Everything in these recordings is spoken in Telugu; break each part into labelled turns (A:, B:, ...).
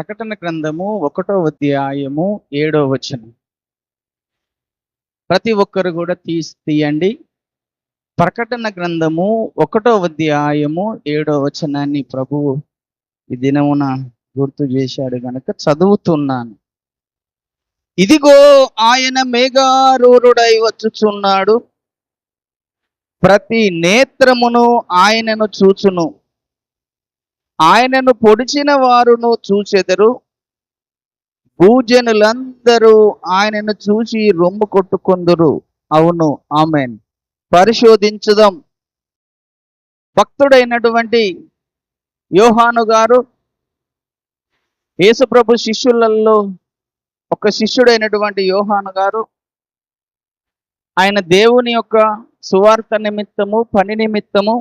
A: ప్రకటన గ్రంథము 1వ అధ్యాయము 7వ వచనం. ప్రతి ఒక్కరు కూడా తీయండి. ప్రకటన గ్రంథము 1వ అధ్యాయము 7వ వచనాన్ని ప్రభువు ఈ దినమున గుర్తు చేశాడు గనక చదువుతున్నాను. ఇదిగో ఆయన మేఘారూఢుడై వచ్చుచున్నాడు, ప్రతి నేత్రమును ఆయనను చూచును, ఆయనను పొడిచిన వారును చూచెదరు, భూజనులందరూ ఆయనను చూసి రొమ్ము కొట్టుకొందురు. అవును, ఆమేన్. పరిశోధించుదాం. భక్తుడైనటువంటి యోహాను గారు యేసుప్రభు శిష్యులలో ఒక శిష్యుడైనటువంటి యోహాను గారు ఆయన దేవుని యొక్క సువార్త నిమిత్తము, పని నిమిత్తము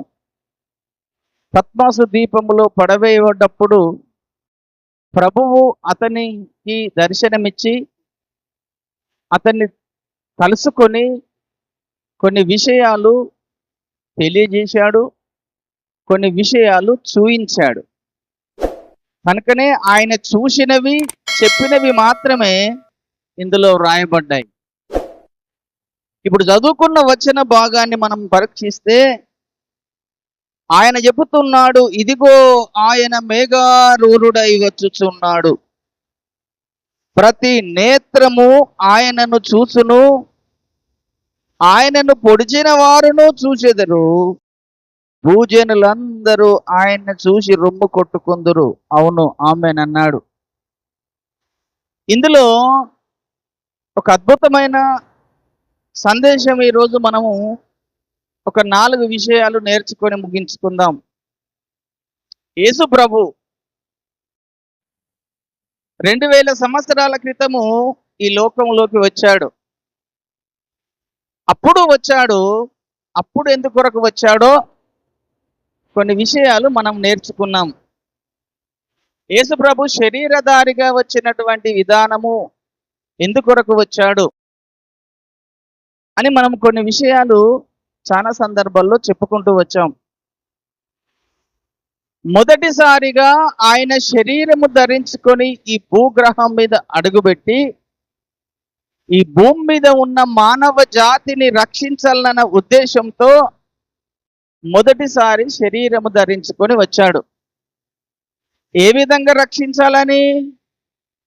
A: పద్మాసు దీపములో పడవేయబడ్డప్పుడు ప్రభువు అతనికి దర్శనమిచ్చి అతన్ని కలుసుకొని కొన్ని విషయాలు తెలియజేశాడు, కొన్ని విషయాలు చూయించాడు. కనుకనే ఆయన చూసినవి, చెప్పినవి మాత్రమే ఇందులో వ్రాయబడ్డాయి. ఇప్పుడు చదువుకున్న వచన భాగాన్ని మనం పరీక్షిస్తే ఆయన చెబుతున్నాడు, ఇదిగో ఆయన మేఘారూఢుడై వచ్చుచున్నాడు, ప్రతి నేత్రము ఆయనను చూచును, ఆయనను పొడిచిన వారును చూచెదరు, భూజనులందరూ ఆయన్ని చూసి రొమ్ము కొట్టుకుందురు. అవును, ఆమేన్ అన్నాడు. ఇందులో ఒక అద్భుతమైన సందేశం ఈరోజు మనము ఒక 4 విషయాలు నేర్చుకొని ముగించుకుందాం. యేసు ప్రభు 2000 సంవత్సరాల క్రితము ఈ లోకంలోకి వచ్చాడు. అప్పుడు ఎందుకొరకు వచ్చాడో కొన్ని విషయాలు మనం నేర్చుకున్నాం. యేసు ప్రభు శరీరధారిగా వచ్చినటువంటి విధానము, ఎందుకొరకు వచ్చాడు అని మనం కొన్ని విషయాలు చాలా సందర్భాల్లో చెప్పుకుంటూ వచ్చాం. మొదటిసారిగా ఆయన శరీరము ధరించుకొని ఈ భూగ్రహం మీద అడుగుపెట్టి ఈ భూమి మీద ఉన్న మానవ జాతిని రక్షించాలన్న ఉద్దేశంతో మొదటిసారి శరీరము ధరించుకొని వచ్చాడు. ఏ విధంగా రక్షించాలని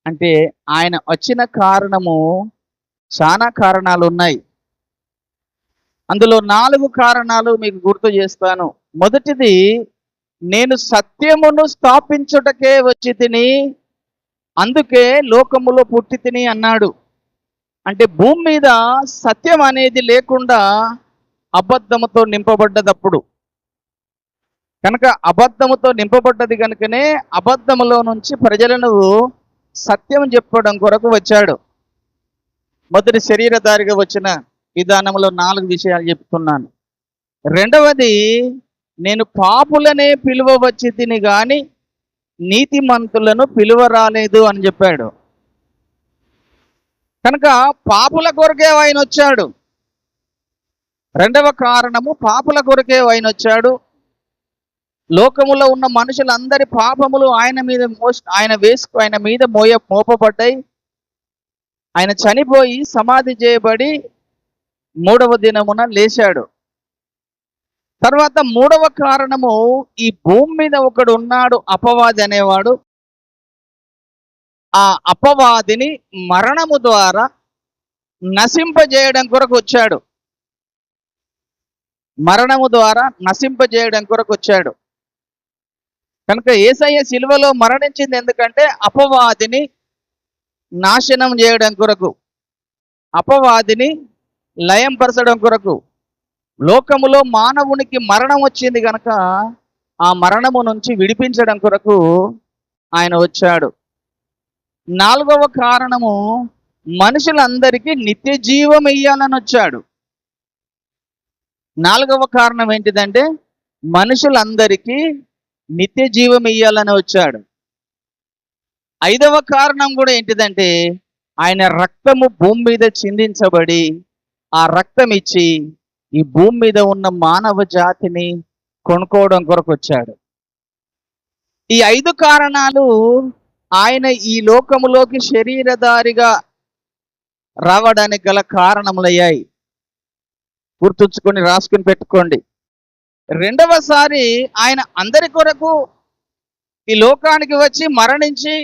A: అంటే ఆయన వచ్చిన కారణము చాలా కారణాలు ఉన్నాయి. అందులో 4 కారణాలు మీకు గుర్తు చేస్తాను. మొదటిది, నేను సత్యమును స్థాపించుటకే వచ్చి తిని, అందుకే లోకములో పుట్టి తిని అన్నాడు. అంటే భూమి మీద సత్యం అనేది లేకుండా అబద్ధముతో నింపబడ్డదప్పుడు కనుక, అబద్ధముతో నింపబడ్డది కనుకనే అబద్ధములో నుంచి ప్రజలను సత్యం చెప్పడం కొరకు వచ్చాడు. మొదటి శరీరధారిగా వచ్చిన విధానంలో 4 విషయాలు చెప్తున్నాను. రెండవది, నేను పాపులనే పిలువ వచ్చి తిని గాని నీతిమంతులను పిలువ రాలేదు అని చెప్పాడు. కనుక పాపుల కొరకే ఆయన వచ్చాడు. రెండవ కారణము, పాపుల కొరకే ఆయన వచ్చాడు. లోకములో ఉన్న మనుషులందరి పాపములు ఆయన మీద మోపబడ్డాయి. ఆయన చనిపోయి సమాధి చేయబడి 3వ దినమున లేచాడు. తర్వాత 3వ కారణము, ఈ భూమి మీద ఒకడు ఉన్నాడు, అపవాది అనేవాడు. ఆ అపవాదిని మరణము ద్వారా నశింపజేయడం కొరకు వచ్చాడు. మరణము ద్వారా నశింపజేయడం కొరకు వచ్చాడు. కనుక యేసయ్య శిలువలో మరణించింది ఎందుకంటే అపవాదిని నాశనం చేయడం కొరకు, అపవాదిని లయంపరచడం కొరకు. లోకములో మానవునికి మరణం వచ్చింది కనుక ఆ మరణము నుంచి విడిపించడం కొరకు ఆయన వచ్చాడు. 4వ కారణము, మనుషులందరికీ నిత్య జీవం ఇయ్యాలని వచ్చాడు. 4వ కారణం ఏంటిదంటే మనుషులందరికీ నిత్య జీవం ఇయ్యాలని వచ్చాడు. 5వ కారణం కూడా ఏంటిదంటే ఆయన రక్తము భూమి మీద చిందించబడి ఆ రక్తం ఇచ్చి ఈ భూమి మీద ఉన్న మానవ జాతిని కొనుక్కోవడం కొరకు వచ్చాడు. ఈ 5 కారణాలు ఆయన ఈ లోకములోకి శరీరధారిగా రావడానికి గల కారణములయ్యాయి. గుర్తుంచుకొని రాసుకుని పెట్టుకోండి. రెండవసారి ఆయన అందరి కొరకు ఈ లోకానికి వచ్చి మరణించి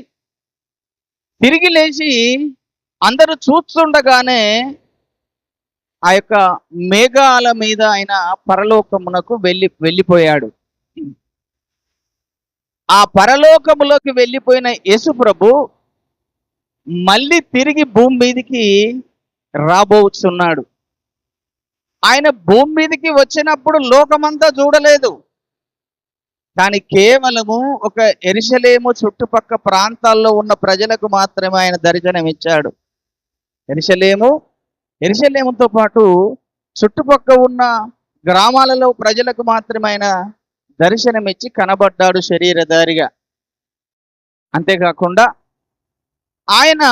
A: తిరిగి లేచి అందరూ చూస్తుండగానే ఆ యొక్క మేఘాల మీద ఆయన పరలోకమునకు వెళ్ళిపోయాడు. ఆ పరలోకములోకి వెళ్ళిపోయిన యేసు ప్రభు మళ్ళీ తిరిగి భూమి మీదకి రాబోతున్నాడు. ఆయన భూమి మీదకి వచ్చినప్పుడు లోకమంతా చూడలేదు, కానీ కేవలము ఒక యెరూషలేము చుట్టుపక్క ప్రాంతాల్లో ఉన్న ప్రజలకు మాత్రమే ఆయన దర్శనం ఇచ్చాడు. యెరూషలేముతో పాటు చుట్టుపక్క ఉన్న గ్రామాలలో ప్రజలకు మాత్రమే ఆయన దర్శనం ఇచ్చి కనబడ్డాడు శరీరధారిగా. అంతేకాకుండా ఆయన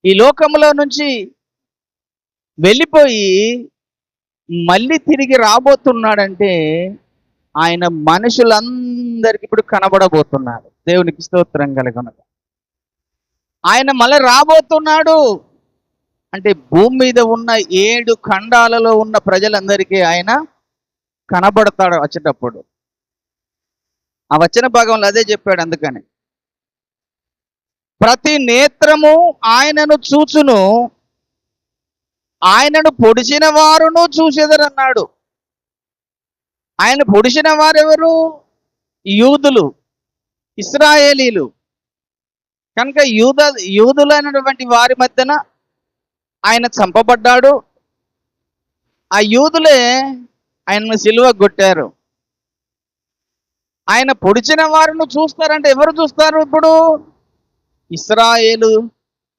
A: ఈ లోకంలో నుంచి వెళ్ళిపోయి మళ్ళీ తిరిగి రాబోతున్నాడంటే ఆయన మనుషులందరికీ ఇప్పుడు కనబడబోతున్నాడు. దేవునికి స్తోత్రం కలుగును. ఆయన మళ్ళీ రాబోతున్నాడు అంటే భూమి మీద ఉన్న 7 ఖండాలలో ఉన్న ప్రజలందరికీ ఆయన కనబడతాడు వచ్చేటప్పుడు. ఆ వచన భాగంలో అదే చెప్పాడు. అందుకని ప్రతి నేత్రము ఆయనను చూచును, ఆయనను పొడిచిన వారును చూసేదరన్నాడు. ఆయన పొడిచిన వారెవరు? యూదులు, ఇశ్రాయేలీలు. కనుక యూదులైనటువంటి వారి మధ్యన ఆయన చంపబడ్డాడు. ఆ యూదులే ఆయనను సిలువ కొట్టారు. ఆయన పొడిచిన వారిని చూస్తారంటే ఎవరు చూస్తారు? ఇప్పుడు ఇశ్రాయేలు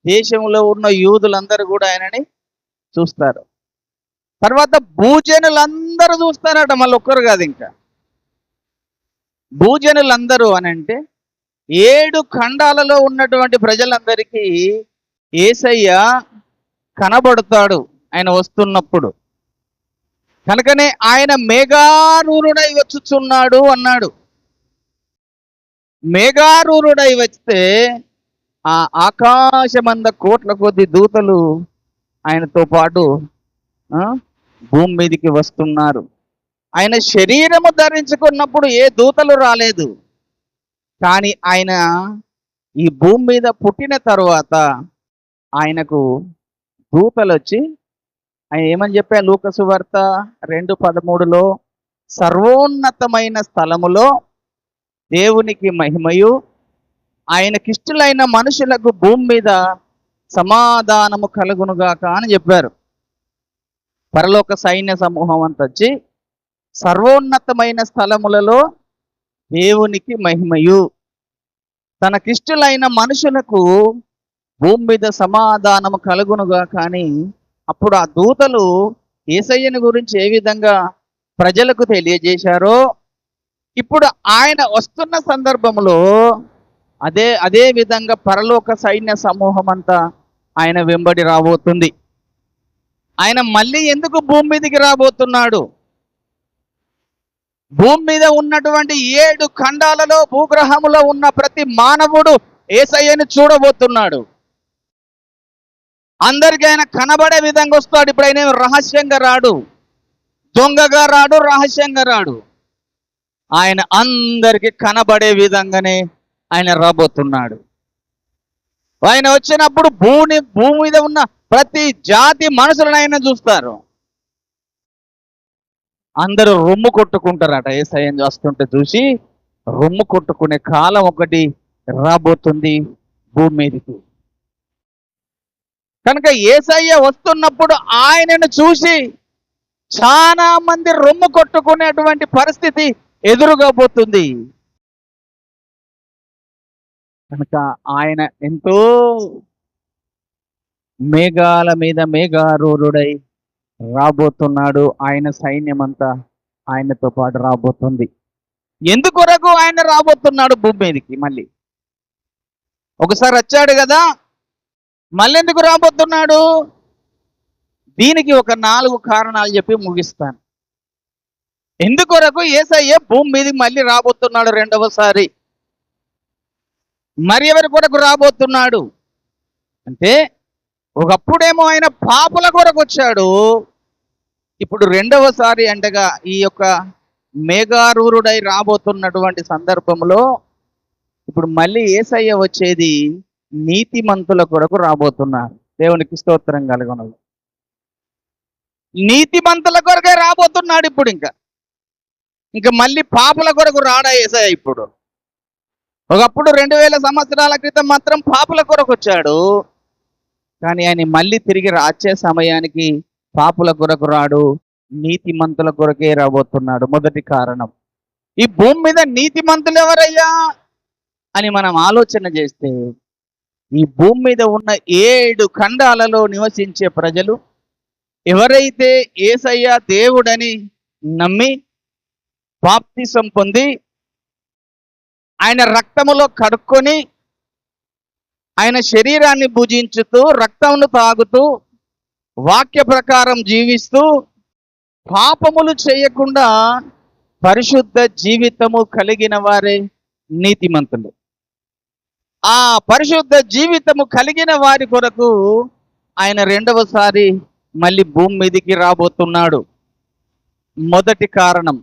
A: దేశంలో ఉన్న యూదులందరూ కూడా ఆయనని చూస్తారు. తర్వాత భూజనులందరూ చూస్తారట, మళ్ళీ ఒక్కరు కాదు. ఇంకా భూజనులందరూ అని అంటే 7 ఖండాలలో ఉన్నటువంటి ప్రజలందరికీ యేసయ్య కనబడతాడు ఆయన వస్తున్నప్పుడు. కనుకనే ఆయన మేఘారూరుడై వచ్చుచున్నాడు అన్నాడు. మేఘారూరుడై వస్తే ఆ ఆకాశమంద కోట్ల కొద్ది దూతలు ఆయనతో పాటు భూమి మీదకి వస్తున్నారు. ఆయన శరీరము ధరించుకున్నప్పుడు ఏ దూతలు రాలేదు, కానీ ఆయన ఈ భూమి మీద పుట్టిన తరువాత ఆయనకు దూతలు వచ్చి ఆయన ఏమని చెప్పారు? లూకా సువార్త 2:13లో సర్వోన్నతమైన స్థలములో దేవునికి మహిమయు ఆయనకిష్టులైన మనుషులకు భూమి మీద సమాధానము కలుగునుగాక అని చెప్పారు. పరలోక సైన్య సమూహం అంతా వచ్చి సర్వోన్నతమైన స్థలములలో దేవునికి మహిమయు తనకిష్టులైన మనుషులకు భూమి మీద సమాధానము కలుగునుగా. కానీ అప్పుడు ఆ దూతలు యేసయ్యను గురించి ఏ విధంగా ప్రజలకు తెలియజేశారో ఇప్పుడు ఆయన వస్తున్న సందర్భంలో అదే విధంగా పరలోక సైన్య సమూహం అంతా ఆయన వెంబడి రాబోతుంది. ఆయన మళ్ళీ ఎందుకు భూమి మీదకి రాబోతున్నాడు? భూమి మీద ఉన్నటువంటి 7 ఖండాలలో భూగ్రహములో ఉన్న ప్రతి మానవుడు యేసయ్యను చూడబోతున్నాడు. అందరికీ ఆయన కనబడే విధంగా వస్తాడు. ఇప్పుడు ఆయన రహస్యంగా రాడు, దొంగగా రాడు, రహస్యంగా రాడు. ఆయన అందరికీ కనబడే విధంగానే ఆయన రాబోతున్నాడు. ఆయన వచ్చినప్పుడు భూమి మీద ఉన్న ప్రతి జాతి మనుషులను ఆయన చూస్తారు. అందరూ రొమ్ము కొట్టుకుంటారట. యేసయ్యను వస్తుంటే చూసి రొమ్ము కొట్టుకునే కాలం ఒకటి రాబోతుంది భూమి మీదకి. కనుక యేసయ్య వస్తున్నప్పుడు ఆయనను చూసి చాలా మంది రొమ్ము కొట్టుకునేటువంటి పరిస్థితి ఎదురుగాబోతుంది. కనుక ఆయన ఎంతో మేఘాల మీద మేఘారూఢుడై రాబోతున్నాడు. ఆయన సైన్యం అంతా ఆయనతో పాటు రాబోతుంది. ఎందుకొరకు ఆయన రాబోతున్నాడు భూమి మీదకి? మళ్ళీ ఒకసారి వచ్చాడు కదా, మళ్ళీ ఎందుకు రాబోతున్నాడు? దీనికి ఒక 4 కారణాలు చెప్పి ముగిస్తాను. ఎందుకొరకు యేసయ్య భూమి మీదకి మళ్ళీ రాబోతున్నాడు రెండవసారి? మరి ఎవరి కొరకు రాబోతున్నాడు అంటే, ఒకప్పుడేమో ఆయన పాపుల కొరకు వచ్చాడు, ఇప్పుడు రెండవసారి అంటగా ఈ యొక్క మేఘారూరుడై రాబోతున్నటువంటి సందర్భంలో ఇప్పుడు మళ్ళీ యేసయ్య వచ్చేది నీతిమంతుల కొరకు రాబోతున్నారు. దేవునికి స్తోత్రం కలుగును. నీతిమంతుల కొరకే రాబోతున్నాడు ఇప్పుడు. ఇంకా మళ్ళీ పాపుల కొరకు రాడా యేసయ్య ఇప్పుడు. ఒకప్పుడు 2000 సంవత్సరాల క్రితం మాత్రం పాపుల కొరకు వచ్చాడు, కానీ ఆయన మళ్ళీ తిరిగి వచ్చే సమయానికి పాపుల కొరకు రాడు, నీతిమంతుల కొరకే రాబోతున్నాడు. మొదటి కారణం, ఈ భూమి మీద నీతిమంతులు ఎవరయ్యా అని మనం ఆలోచన చేస్తే, ఈ భూమి మీద ఉన్న 7 ఖండాలలో నివసించే ప్రజలు ఎవరైతే యేసయ్య దేవుడని నమ్మి బాప్తిసం పొంది ఆయన రక్తములో కడుక్కొని ఆయన శరీరాన్ని భుజించుతూ రక్తమును తాగుతూ వాక్య ప్రకారం జీవిస్తూ పాపములు చేయకుండా పరిశుద్ధ జీవితము కలిగిన వారే నీతిమంతులు. ఆ పరిశుద్ధ జీవితము కలిగిన వారి కొరకు ఆయన రెండవసారి మళ్ళీ భూమి మీదికి రాబోతున్నాడు. మొదటి కారణం.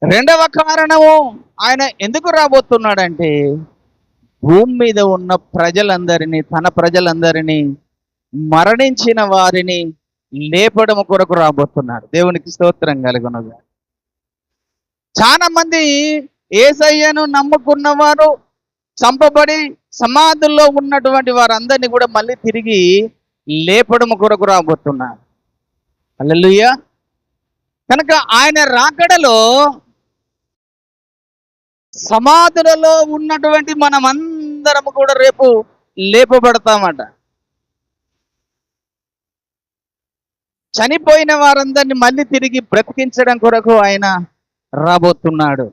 A: రెండవ కారణము, ఆయన ఎందుకు రాబోతున్నాడంటే భూమి మీద ఉన్న ప్రజలందరినీ, తన ప్రజలందరినీ, మరణించిన వారిని లేపడం కొరకు రాబోతున్నాడు. దేవునికి స్తోత్రం కలుగును. చాలా మంది యేసయ్యను నమ్ముకున్నవారు చంపబడి సమాధుల్లో ఉన్నటువంటి వారందరినీ కూడా మళ్ళీ తిరిగి లేపడం కొరకు రాబోతున్నారు. హల్లెలూయా. కనుక ఆయన రాకడలో సమాధులలో ఉన్నటువంటి మనమందరం కూడా రేపు లేపబడతామట. చనిపోయిన వారందరినీ మళ్ళీ తిరిగి బ్రతికించడం కొరకు ఆయన రాబోతున్నాడు.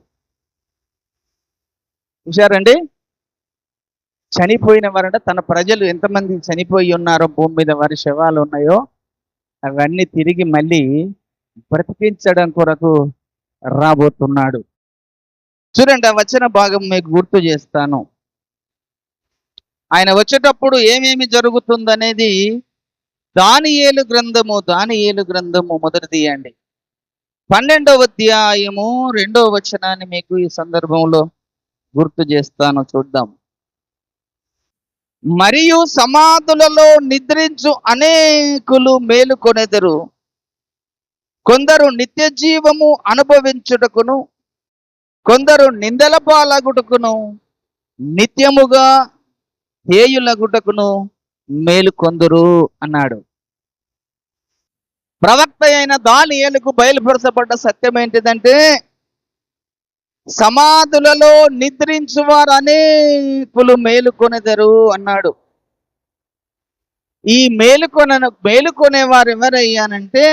A: చూశారండి, చనిపోయిన వారంట తన ప్రజలు ఎంతమంది చనిపోయి ఉన్నారో, భూమి మీద వారి శవాలు ఉన్నాయో అవన్నీ తిరిగి మళ్ళీ బ్రతికించడం కొరకు రాబోతున్నాడు. చూడండి, ఆ వచన భాగం మీకు గుర్తు చేస్తాను. ఆయన వచ్చేటప్పుడు ఏమేమి జరుగుతుందనేది దానియేలు గ్రంథము మొదటి తీయండి, 12వ అధ్యాయము 2వ వచనాన్ని మీకు ఈ సందర్భంలో గుర్తు చేస్తాను. చూద్దాం. మరియు సమాధులలో నిద్రించు అనేకులు మేలుకొనెదరు, కొందరు నిత్య జీవము అనుభవించుటకును, కొందరు నిందల పాలగుటకును, నిత్యముగా హేయులగుటకును మేలుకొందురు అన్నాడు. ప్రవక్త అయిన దానియేలుకు బయలుపరచబడ్డ సత్యం ఏంటిదంటే, సమాధులలో నిద్రించు వారు అనేకులు మేలుకొనెదరు అన్నాడు. ఈ మేలుకొనే వారు ఎవరయ్యానంటే,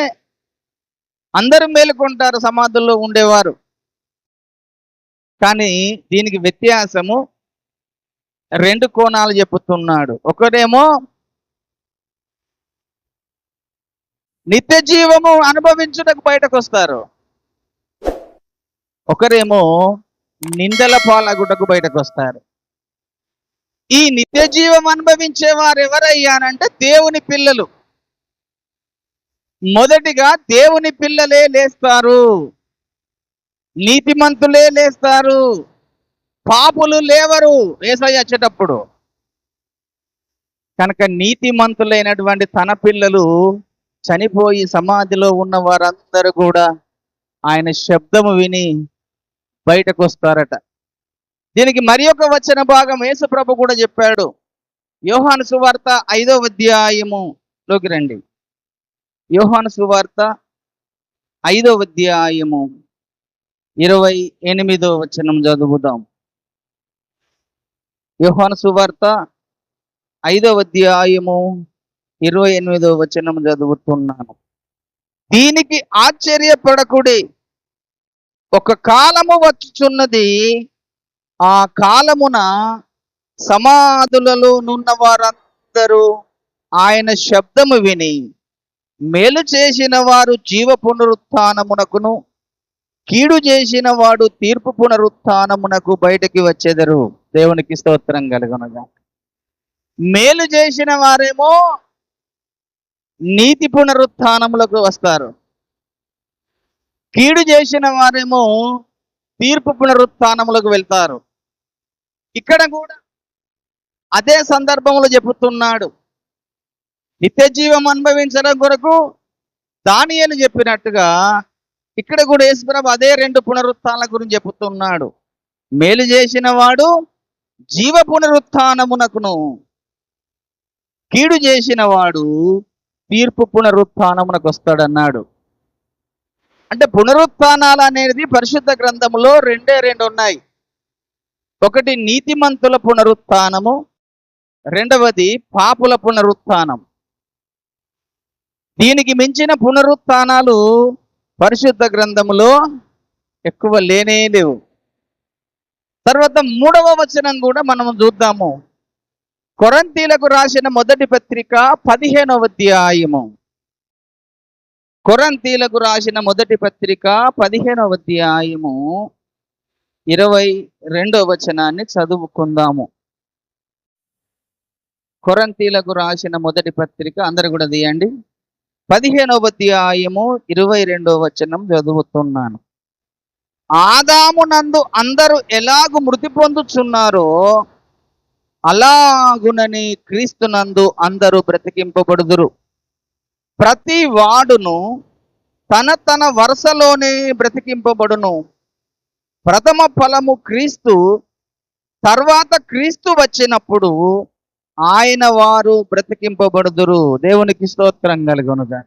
A: అందరూ మేలుకొంటారు సమాధుల్లో ఉండేవారు, కానీ దీనికి వ్యత్యాసము 2 కోణాలు చెప్పుతున్నాడు. ఒకరేమో నిత్య జీవము అనుభవించుటకు బయటకు వస్తారు, ఒకరేమో నిందల పాలగుటకు బయటకు వస్తారు. ఈ నిత్య జీవం అనుభవించే వారు ఎవరయ్యానంటే దేవుని పిల్లలు. మొదటిగా దేవుని పిల్లలే లేస్తారు, నీతిమంతులే లేస్తారు, పాపులు లేవరు యేసయ్య వచ్చేటప్పుడు. కనుక నీతిమంతులైనటువంటి తన పిల్లలు చనిపోయి సమాధిలో ఉన్న వారందరూ కూడా ఆయన శబ్దము విని బయటకు వస్తారట. దీనికి మరి ఒక వచన భాగం యేసు ప్రభు కూడా చెప్పాడు. యోహాను సువార్త 5వ అధ్యాయములోకి రండి. యోహాను సువార్త 5వ అధ్యాయము 28వ వచనం చదువుదాం. యోహాను సువార్త 5వ అధ్యాయము 28వ వచనం చదువుతున్నాను. దీనికి ఆశ్చర్యపడకుడి, ఒక కాలము వచ్చుచున్నది, ఆ కాలమున సమాధులలో నున్న వారందరూ ఆయన శబ్దము విని మేలు చేసిన వారు జీవ పునరుత్థానమునకును, కీడు చేసిన వాడు తీర్పు పునరుత్థానమునకు బయటికి వచ్చెదరు. దేవునికి స్తోత్రం కలుగునుగా. మేలు చేసిన వారేమో నీతి పునరుత్థానములకు వస్తారు, కీడు చేసిన వారేమో తీర్పు పునరుత్థానములకు వెళ్తారు. ఇక్కడ కూడా అదే సందర్భంలో చెబుతున్నాడు. నిత్య జీవం అనుభవించడం కొరకు దానియేలు చెప్పినట్టుగా ఇక్కడ కూడా యేసుప్రభు అదే రెండు పునరుత్థానాల గురించి చెబుతున్నాడు. మేలు చేసిన వాడు జీవ పునరుత్థానమునకును, కీడు చేసిన వాడు తీర్పు పునరుత్థానమునకు వస్తాడన్నాడు. అంటే పునరుత్థానాలు అనేది పరిశుద్ధ గ్రంథములో రెండు ఉన్నాయి. ఒకటి నీతిమంతుల పునరుత్థానము, రెండవది పాపుల పునరుత్థానం. దీనికి మించిన పునరుత్థానాలు పరిశుద్ధ గ్రంథములో ఎక్కువ లేనే లేవు. తర్వాత 3వ వచనం కూడా మనం చూద్దాము. కొరింథీయులకు రాసిన మొదటి పత్రిక 15వ అధ్యాయము. కొరింథీయులకు రాసిన మొదటి పత్రిక 15వ అధ్యాయము 22వ వచనాన్ని చదువుకుందాము. కొరింథీయులకు రాసిన మొదటి పత్రిక అందరు కూడా తీయండి. 15వ అధ్యాయము 22వ వచనం చదువుతున్నాను. ఆదాము నందు అందరూ ఎలాగు మృతి పొందుచున్నారో అలాగునని క్రీస్తునందు అందరూ బ్రతికింపబడుదురు. ప్రతి వాడును తన తన వరుసలోనే బ్రతికింపబడును. ప్రథమ ఫలము క్రీస్తు, తర్వాత క్రీస్తు వచ్చినప్పుడు ఆయన వారు బ్రతికింపబడుదురు. దేవునికి స్తోత్రం కలుగునుగా.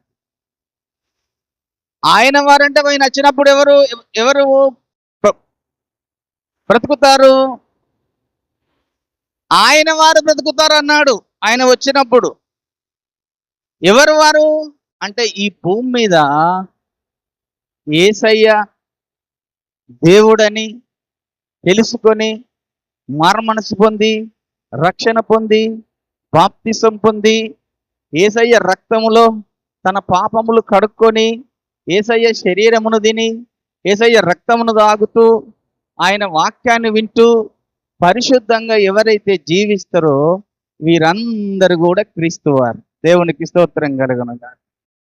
A: ఆయన వారంటే ఆయన వచ్చినప్పుడు ఎవరు ఎవరు బ్రతుకుతారు? ఆయన వారు బ్రతుకుతారు అన్నాడు. ఆయన వచ్చినప్పుడు ఎవరు వారు అంటే ఈ భూమి మీద యేసయ్య దేవుడని తెలుసుకొని మారుమనసు పొంది రక్షణ పొంది బాప్తిసం పొంది యేసయ్య రక్తములో తన పాపములు కడుక్కొని యేసయ్య శరీరమును తిని యేసయ్య రక్తమును తాగుతూ ఆయన వాక్యాన్ని వింటూ పరిశుద్ధంగా ఎవరైతే జీవిస్తారో వీరందరూ కూడా క్రీస్తు వారు. దేవునికి స్తోత్రం కలుగునుగా.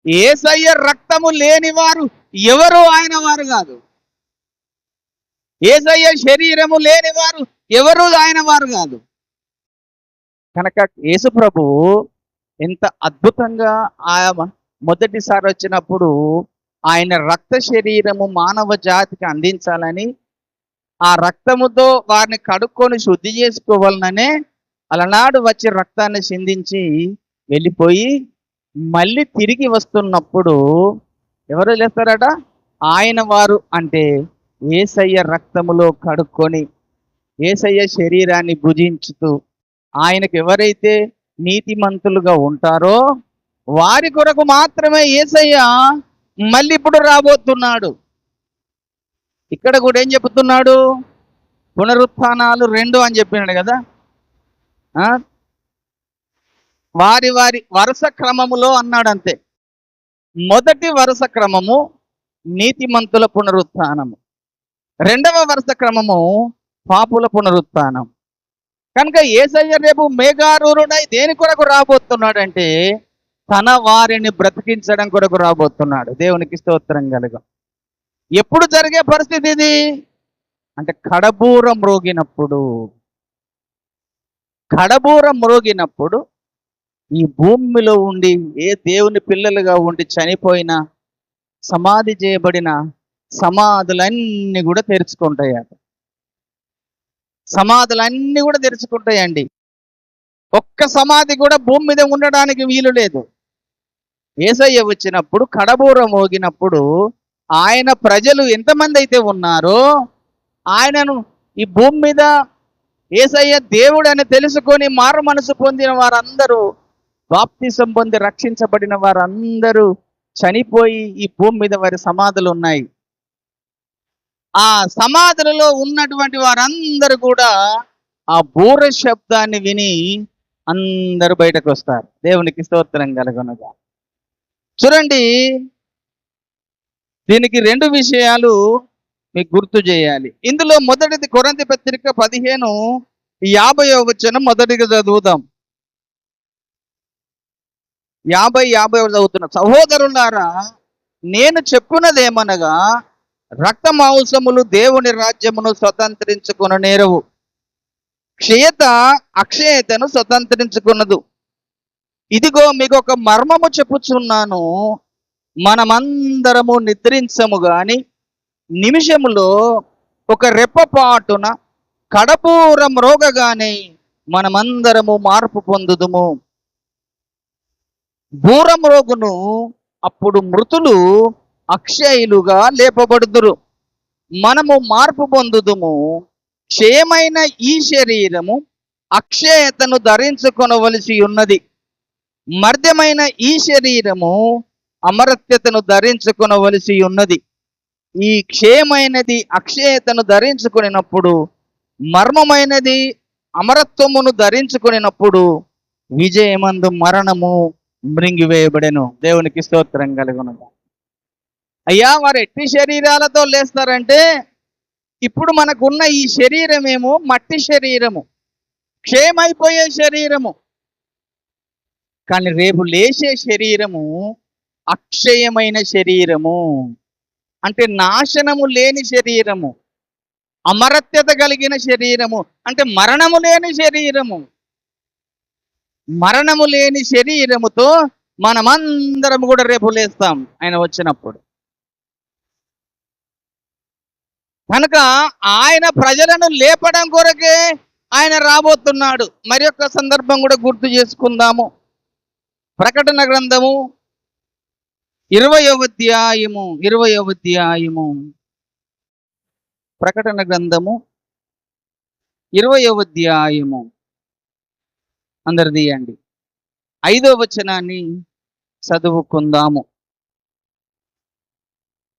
A: యేసయ్య రక్తము లేని వారు ఎవరు ఆయన వారు కాదు. యేసయ్య శరీరము లేని వారు ఎవరు ఆయన వారు కాదు. కనుక యేసు ప్రభువు ఎంత అద్భుతంగా మొదటిసారి వచ్చినప్పుడు ఆయన రక్త శరీరము మానవ జాతికి అందించాలని, ఆ రక్తముతో వారిని కడుక్కొని శుద్ధి చేసుకోవాలనే అలనాడు వచ్చి రక్తాన్ని చిందించి వెళ్ళిపోయి మళ్ళీ తిరిగి వస్తున్నప్పుడు ఎవరు లేస్తారట? ఆయన వారు అంటే యేసయ్య రక్తములో కడుక్కొని యేసయ్య శరీరాన్ని భుజించుతూ ఆయనకు ఎవరైతే నీతిమంతులుగా ఉంటారో వారి కొరకు మాత్రమే యేసయ్య మళ్ళీ ఇప్పుడు రాబోతున్నాడు. ఇక్కడ కూడా ఏం చెబుతున్నాడు? పునరుత్థానాలు 2 అని చెప్పినాడు కదా. వారి వారి వరుస క్రమములో అన్నాడు అంతే. మొదటి వరుస క్రమము నీతిమంతుల పునరుత్థానము, రెండవ వరుస క్రమము పాపుల పునరుత్థానం. కనుక యేసయ్య రేపు మేఘారూరుడై దేని కొరకు రాబోతున్నాడంటే తన వారిని బ్రతికించడం కొరకు రాబోతున్నాడు. దేవునికి స్తోత్రం కలుగు. ఎప్పుడు జరిగే పరిస్థితి ఇది అంటే కడబూరం మ్రోగినప్పుడు. కడబూరం మ్రోగినప్పుడు ఈ భూమిలో ఉండి ఏ దేవుని పిల్లలుగా ఉండి చనిపోయిన సమాధి చేయబడిన సమాధులన్నీ కూడా తెరుచుకుంటాయట. సమాధులన్నీ కూడా తెరుచుకుంటాయండి. ఒక్క సమాధి కూడా భూమి మీద ఉండడానికి వీలు లేదు. యేసయ్య వచ్చినప్పుడు కడబూరం మోగినప్పుడు ఆయన ప్రజలు ఎంతమంది అయితే ఉన్నారో ఆయనను ఈ భూమి మీద యేసయ్య దేవుడు అని తెలుసుకొని మారు మనసు పొందిన వారందరూ, బాప్తిసం పొంది రక్షించబడిన వారందరూ చనిపోయి ఈ భూమి మీద వారి సమాధులు ఉన్నాయి. ఆ సమాధులలో ఉన్నటువంటి వారందరూ కూడా ఆ బూర శబ్దాన్ని విని అందరూ బయటకు వస్తారు. దేవునికి స్తోత్రం కలుగునుగా. చూడండి, దీనికి 2 విషయాలు మీకు గుర్తు చేయాలి. ఇందులో మొదటిది కొరింథీ పత్రిక 15:50 మొదటిగా చదువుదాం. 50 చదువుతున్నా. సహోదరులారా, నేను చెప్పున్నదేమనగా, రక్త మాంసములు దేవుని రాజ్యమును స్వతంత్రించుకొన నేరవు, క్షయత అక్షయతను స్వతంత్రించుకున్నదు. ఇదిగో మీకు ఒక మర్మము చెప్పుచున్నాను, మనమందరము నిద్రించము గాని నిమిషములో ఒక రెప్పపాటున కడపూర మ్రోగగానే మనమందరము మార్పు పొందుదుము. బూరమ్రోగును, అప్పుడు మృతులు అక్షయులుగా లేపబడుదురు. మనము మార్పు పొందుదుము. క్షయమైన ఈ శరీరము అక్షయతను ధరించుకొనవలసి ఉన్నది, మర్ద్యమైన ఈ శరీరము అమరత్యతను ధరించుకొనవలసి ఉన్నది. ఈ క్షయమైనది అక్షయతను ధరించుకున్నప్పుడు, మర్మమైనది అమరత్వమును ధరించుకున్నప్పుడు విజయమందు మరణము మృంగివేయబడెను. దేవునికి స్తోత్రం కలుగును. అయ్యా, వారు ఎట్టి శరీరాలతో లేస్తారంటే, ఇప్పుడు మనకున్న ఈ శరీరమేమో మట్టి శరీరము, క్షయమైపోయే శరీరము. కానీ రేపు లేచే శరీరము అక్షయమైన శరీరము, అంటే నాశనము లేని శరీరము, అమరత్యత కలిగిన శరీరము, అంటే మరణము లేని శరీరము. మరణము లేని శరీరముతో మనమందరం కూడా రేపు లేస్తాం ఆయన వచ్చినప్పుడు. కనుక ఆయన ప్రజలను లేపడం కొరకే ఆయన రాబోతున్నాడు. మరి యొక్క సందర్భం కూడా గుర్తు చేసుకుందాము. ప్రకటన గ్రంథము 20వ అధ్యాయము ప్రకటన గ్రంథము 20వ అధ్యాయము అందరు తీయండి. 5వ వచనాన్ని చదువుకుందాము.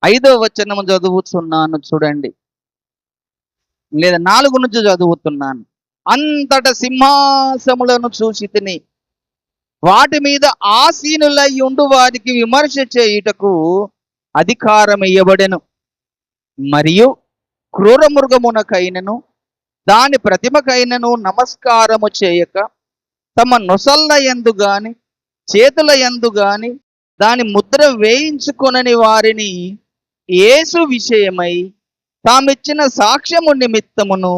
A: 5వ వచనము చదువుతున్నాను చూడండి, లేదా 4 నుంచి చదువుతున్నాను. అంతట సింహాసములను చూసితిని, వాటి మీద ఆసీనులై ఉండు వారికి విమర్శ చేయుటకు అధికారం ఇయ్యబడెను. మరియు క్రూర మృగమునకైనను దాని ప్రతిమకైనను నమస్కారము చేయక, తమ నొసళ్ళ యందు గాని చేతుల యందు గాని దాని ముద్ర వేయించుకొనని వారిని యేసు విషయమై తామిచ్చిన సాక్ష్యము నిమిత్తమును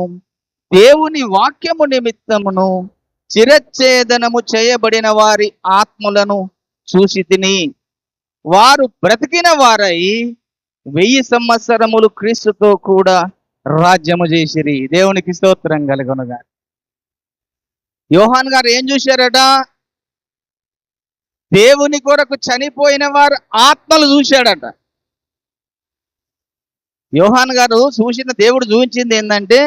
A: దేవుని వాక్యము నిమిత్తమును చిరచ్ఛేదనము చేయబడిన వారి ఆత్మలను చూసి తిని, వారు బ్రతికిన వారై 1000 సంవత్సరములు క్రీస్తుతో కూడా రాజ్యము చేసిరి. దేవునికి స్తోత్రం కలుగునుగా. యోహాన్ గారు ఏం చూశారట? దేవుని కొరకు చనిపోయిన వారు ఆత్మలు చూశాడట. యోహాన్ గారు చూసిన దేవుడు చూపించింది ఏంటంటే,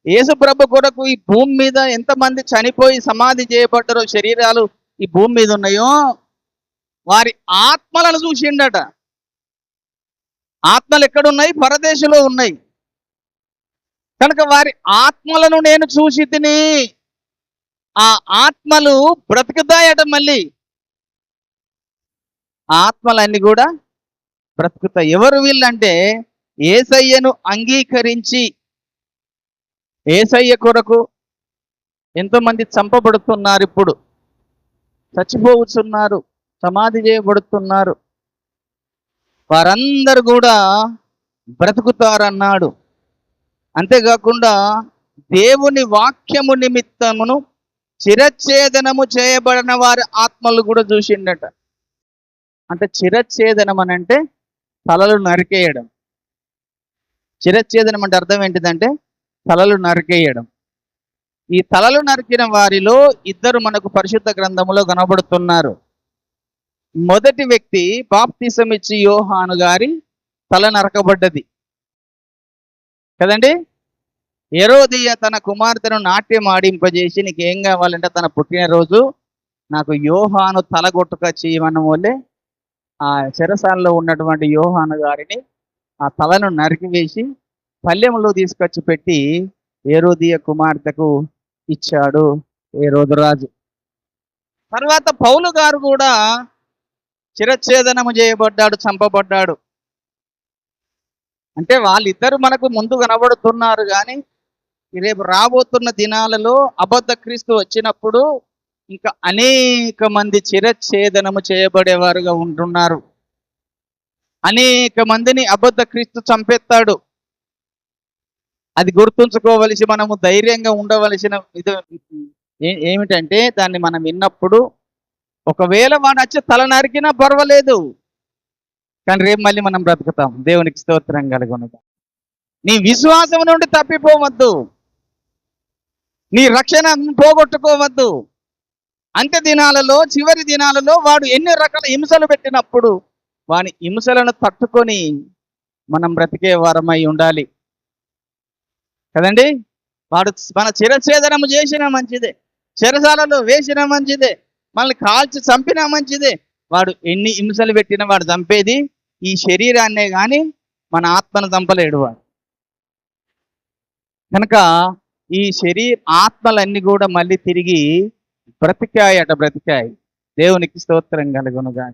A: యేసు ప్రభు కొరకు ఈ భూమి మీద ఎంతమంది చనిపోయి సమాధి చేయబడ్డారో, శరీరాలు ఈ భూమి మీద ఉన్నాయో, వారి ఆత్మలను చూసిండట. ఆత్మలు ఎక్కడున్నాయి? పరదేశంలో ఉన్నాయి. కనుక వారి ఆత్మలను నేను చూసి తిని, ఆ ఆత్మలు బ్రతుకుతాయట. మళ్ళీ ఆత్మలన్నీ కూడా బ్రతుకుతాయి. ఎవరు వీళ్ళంటే, యేసయ్యను అంగీకరించి యేసయ్య కొరకు ఎంతోమంది చంపబడుతున్నారు, ఇప్పుడు చచ్చిపోతున్నారు, సమాధి చేయబడుతున్నారు. వారందరూ కూడా బ్రతుకుతారన్నాడు. అంతేకాకుండా దేవుని వాక్యము నిమిత్తమును చిరచ్ఛేదనము చేయబడిన వారి ఆత్మలు కూడా చూసిండట. అంటే చిరచ్ఛేదనం అని అంటే తలలు నరికేయడం. చిరచ్ఛేదనం అంటే అర్థం ఏంటిదంటే తలలు నరికేయడం. ఈ తలలు నరికిన వారిలో 2 మనకు పరిశుద్ధ గ్రంథములో కనబడుతున్నారు. మొదటి వ్యక్తి బాప్తిసం ఇచ్చి యోహాను గారి తల నరకబడ్డది కదండి. హెరోదియ తన కుమార్తెను నాట్యం ఆడింపజేసి, నీకేం కావాలంటే తన పుట్టినరోజు నాకు యోహాను తల కొట్టుకొచ్చి ఇవ్వడం వల్లే ఆ చెరసాలలో ఉన్నటువంటి యోహాను గారిని ఆ తలను నరికివేసి పల్లెంలో తీసుకొచ్చి పెట్టి హెరోదియ కుమార్తెకు ఇచ్చాడు హెరోదు రాజు. తర్వాత పౌలు గారు కూడా చిరచ్ఛేదనము చేయబడ్డాడు, చంపబడ్డాడు. అంటే వాళ్ళిద్దరు మనకు ముందు కనబడుతున్నారు కానీ రేపు రాబోతున్న దినాలలో అబద్ధ క్రీస్తు వచ్చినప్పుడు ఇంకా అనేక మంది చిరఛేదనము చేయబడేవారుగా ఉంటున్నారు. అనేక మందిని అబద్ధ క్రీస్తు చంపేస్తాడు. అది గుర్తుంచుకోవలసి మనము ధైర్యంగా ఉండవలసిన ఇది ఏమిటంటే దాన్ని మనం విన్నప్పుడు ఒకవేళ వాడు వచ్చి తల నరికినా పర్వాలేదు, కానీ రేపు మళ్ళీ మనం బ్రతుకుతాం. దేవునికి స్తోత్రం కలుగునుగా. నీ విశ్వాసం నుండి తప్పిపోవద్దు, నీ రక్షణ పోగొట్టుకోవద్దు. అంత్య దినాలలో, చివరి దినాలలో వాడు ఎన్ని రకాల హింసలు పెట్టినప్పుడు వాని హింసలను తట్టుకొని మనం బ్రతికే వారమై ఉండాలి కదండి. వాడు మన చిరఛేదనము చేసినా మంచిదే, చెరసాలలో వేసినా మంచిదే, మనల్ని కాల్చి చంపినా మంచిదే. వాడు ఎన్ని హింసలు పెట్టినా వాడు చంపేది ఈ శరీరాన్నే కానీ మన ఆత్మను చంపలేడు వాడు. కనుక ఈ ఆత్మలన్నీ కూడా మళ్ళీ తిరిగి బ్రతికాయి. దేవునికి స్తోత్రం కలుగునుగా.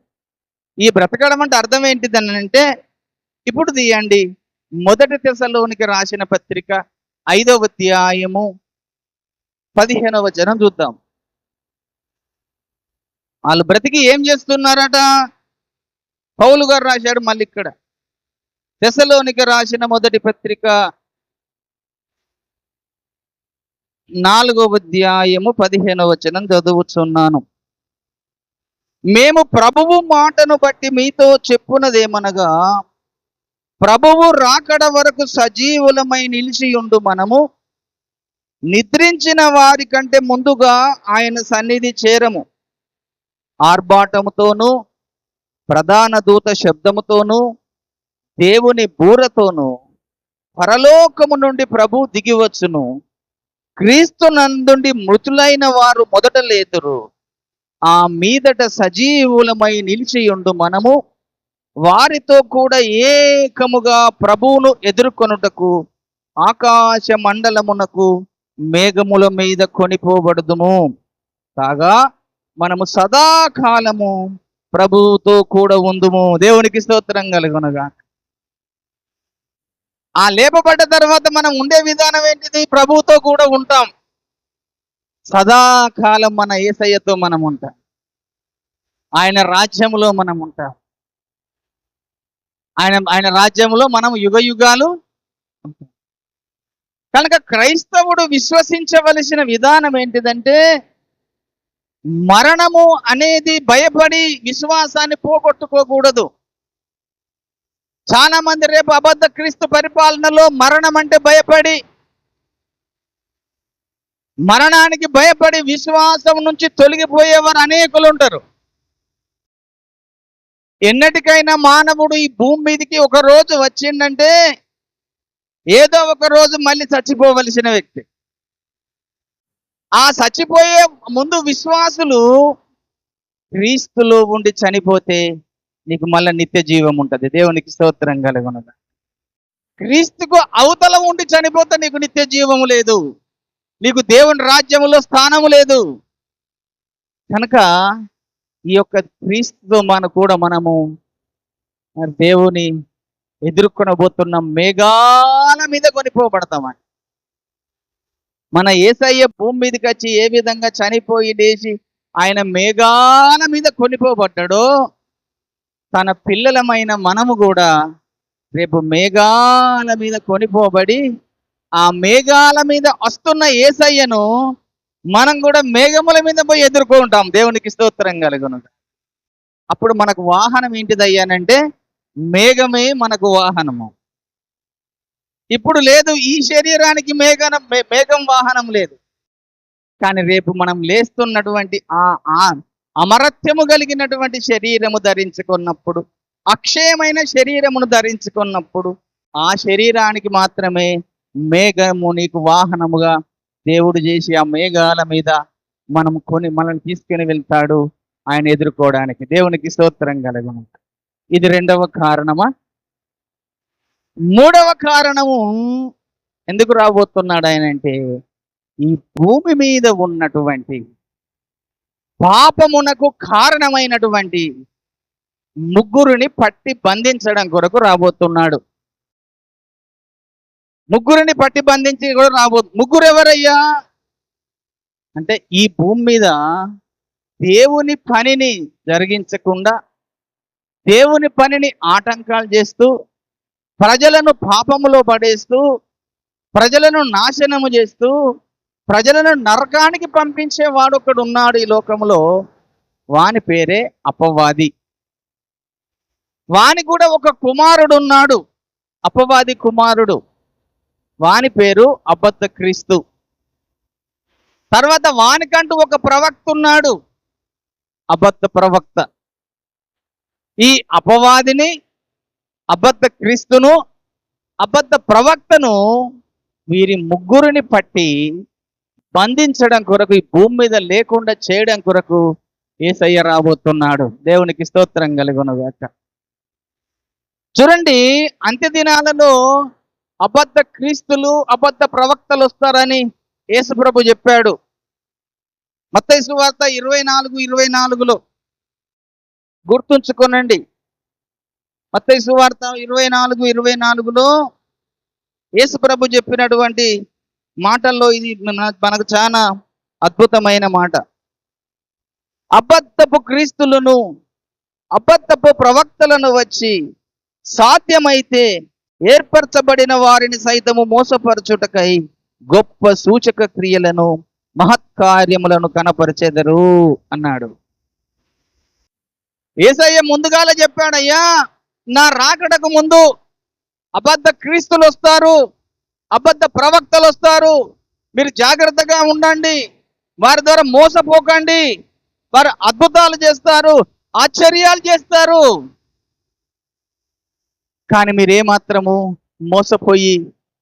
A: ఈ బ్రతకడం అంటే అర్థం ఏంటిదని అంటే, ఇప్పుడు తీయండి మొదటి తెస్సలోనికి రాసిన పత్రిక 5వ అధ్యాయము 15వ వచనం చూద్దాం. వాళ్ళు బ్రతికి ఏం చేస్తున్నారట? పౌలు గారు రాశాడు మళ్ళీ ఇక్కడ తెస్సలోనికి రాసిన మొదటి పత్రిక 4వ అధ్యాయము 15వ వచనం చదువుతున్నాను. మేము ప్రభువు మాటను బట్టి మీతో చెప్పున్నదేమనగా, ప్రభువు రాకడ వరకు సజీవులమై నిలిచియుండు మనము నిద్రించిన వారి కంటే ముందుగా ఆయన సన్నిధి చేరము. ఆర్భాటముతోనూ ప్రధాన దూత శబ్దముతోనూ దేవుని బూరతోనూ పరలోకము నుండి ప్రభు దిగివచ్చును. క్రీస్తు నందుండి మృతులైన వారు మొదట లేదురు. ఆ మీదట సజీవులమై నిలిచియుండు మనము వారితో కూడా ఏకముగా ప్రభువును ఎదుర్కొనుటకు ఆకాశ మండలమునకు మేఘముల మీద కొనిపోబడుదుము. కాగా మనము సదాకాలము ప్రభువుతో కూడా ఉందుము. దేవునికి స్తోత్రం కలుగునుగా. ఆ లేపబడ్డ తర్వాత మనం ఉండే విధానం ఏంటిది? ప్రభువుతో కూడా ఉంటాం. సదాకాలం మన యేసయ్యతో మనం ఉంటాం. ఆయన రాజ్యములో మనం ఉంటాం. ఆయన రాజ్యంలో మనం యుగ యుగాలు ఉంటాం. కనుక క్రైస్తవుడు విశ్వసించవలసిన విధానం ఏంటిదంటే, మరణము అనేది భయపడి విశ్వాసాన్ని పోగొట్టుకోకూడదు. చాలా మంది రేపు అబద్ధ క్రీస్తు పరిపాలనలో మరణం అంటే భయపడి, మరణానికి భయపడి విశ్వాసం నుంచి తొలగిపోయేవారు అనేకులు ఉంటారు. ఎన్నటికైనా మానవుడు ఈ భూమి మీదకి ఒక రోజు వచ్చిందంటే ఏదో ఒక రోజు మళ్ళీ చచ్చిపోవలసిన వ్యక్తి. ఆ చచ్చిపోయే ముందు విశ్వాసులు క్రీస్తులో ఉండి చనిపోతే నీకు మళ్ళీ నిత్య జీవం ఉంటుంది. దేవునికి స్తోత్రం కలుగునుగా. క్రీస్తుకు అవతల ఉండి చనిపోతే నీకు నిత్య జీవము లేదు, నీకు దేవుని రాజ్యములో స్థానము లేదు. కనుక ఈ యొక్క క్రీస్తుతో మనము దేవుని ఎదుర్కొనబోతున్న మేఘాల మీద కొనిపోబడతామని. మన యేసయ్య భూమి మీదకి వచ్చి ఏ విధంగా చనిపోయి లేచి ఆయన మేఘాల మీద కొనిపోబడ్డాడో, తన పిల్లలమైన మనము కూడా రేపు మేఘాల మీద కొనిపోబడి ఆ మేఘాల మీద వస్తున్న యేసయ్యను మనం కూడా మేఘముల మీద పోయి ఎదుర్కొంటాం. దేవునికి స్తోత్రం కలుగును. అప్పుడు మనకు వాహనం ఏంటిదయ్యానంటే మేఘమే మనకు వాహనము. ఇప్పుడు లేదు, ఈ శరీరానికి మేఘం వాహనం లేదు. కానీ రేపు మనం లేస్తున్నటువంటి ఆ అమరత్యము కలిగినటువంటి శరీరము ధరించుకున్నప్పుడు, అక్షయమైన శరీరమును ధరించుకున్నప్పుడు, ఆ శరీరానికి మాత్రమే మేఘము నీకు వాహనముగా దేవుడు చేసి ఆ మేఘాల మీద మనల్ని తీసుకుని వెళ్తాడు ఆయన ఎదుర్కోవడానికి. దేవునికి స్తోత్రం కలుగును. ఇది రెండవ కారణమా. మూడవ కారణము ఎందుకు రాబోతున్నాడు ఆయన అంటే, ఈ భూమి మీద ఉన్నటువంటి పాపమునకు కారణమైనటువంటి ముగ్గురిని పట్టి బంధించడం కొరకు రాబోతున్నాడు. ముగ్గురిని పట్టి బంధించి కూడా రాబోతుంది. ముగ్గురు ఎవరయ్యా అంటే, ఈ భూమి మీద దేవుని పనిని జరిగించకుండా, దేవుని పనిని ఆటంకాలు చేస్తూ, ప్రజలను పాపములో పడేస్తూ, ప్రజలను నాశనము చేస్తూ, ప్రజలను నరకానికి పంపించే వాడొకడు ఉన్నాడు ఈ లోకంలో. వాని పేరే అపవాది. వాని కూడా ఒక కుమారుడు ఉన్నాడు, అపవాది కుమారుడు. వాని పేరు అబద్ధ క్రీస్తు. తర్వాత వానికంటూ ఒక ప్రవక్త ఉన్నాడు, అబద్ధ ప్రవక్త. ఈ అపవాదిని, అబద్ధ క్రీస్తును, అబద్ధ ప్రవక్తను, వీరి ముగ్గురిని పట్టి బంధించడం కొరకు, ఈ భూమి మీద లేకుండా చేయడం కొరకు యేసయ్య రాబోతున్నాడు. దేవునికి స్తోత్రం కలుగునుగాక. చూడండి, అంత్య దినాలలో అబద్ధ క్రీస్తులు, అబద్ధ ప్రవక్తలు వస్తారని యేసుప్రభు చెప్పాడు. మత్తయి సువార్త 24:24లో గుర్తుంచుకోనండి. మత్తయి సువార్త 24:24లో యేసుప్రభు చెప్పినటువంటి మాటల్లో ఇది మనకు చాలా అద్భుతమైన మాట. అబద్ధపు క్రీస్తులను, అబద్ధపు ప్రవక్తలను వచ్చి సాధ్యమైతే ఏర్పరచబడిన వారిని సైతము మోసపరచుటకై గొప్ప సూచక క్రియలను, మహత్కార్యములను కనపరిచెదరు అన్నాడు. యేసయ్య ముందుగాల చెప్పాడయ్యా, నా రాకడకు ముందు అబద్ధ క్రీస్తులు వస్తారు, అబద్ధ ప్రవక్తలు వస్తారు, మీరు జాగ్రత్తగా ఉండండి, వారి ద్వారా మోసపోకండి, వారు అద్భుతాలు చేస్తారు, ఆశ్చర్యాలు చేస్తారు. కానీ మీరేమాత్రము మోసపోయి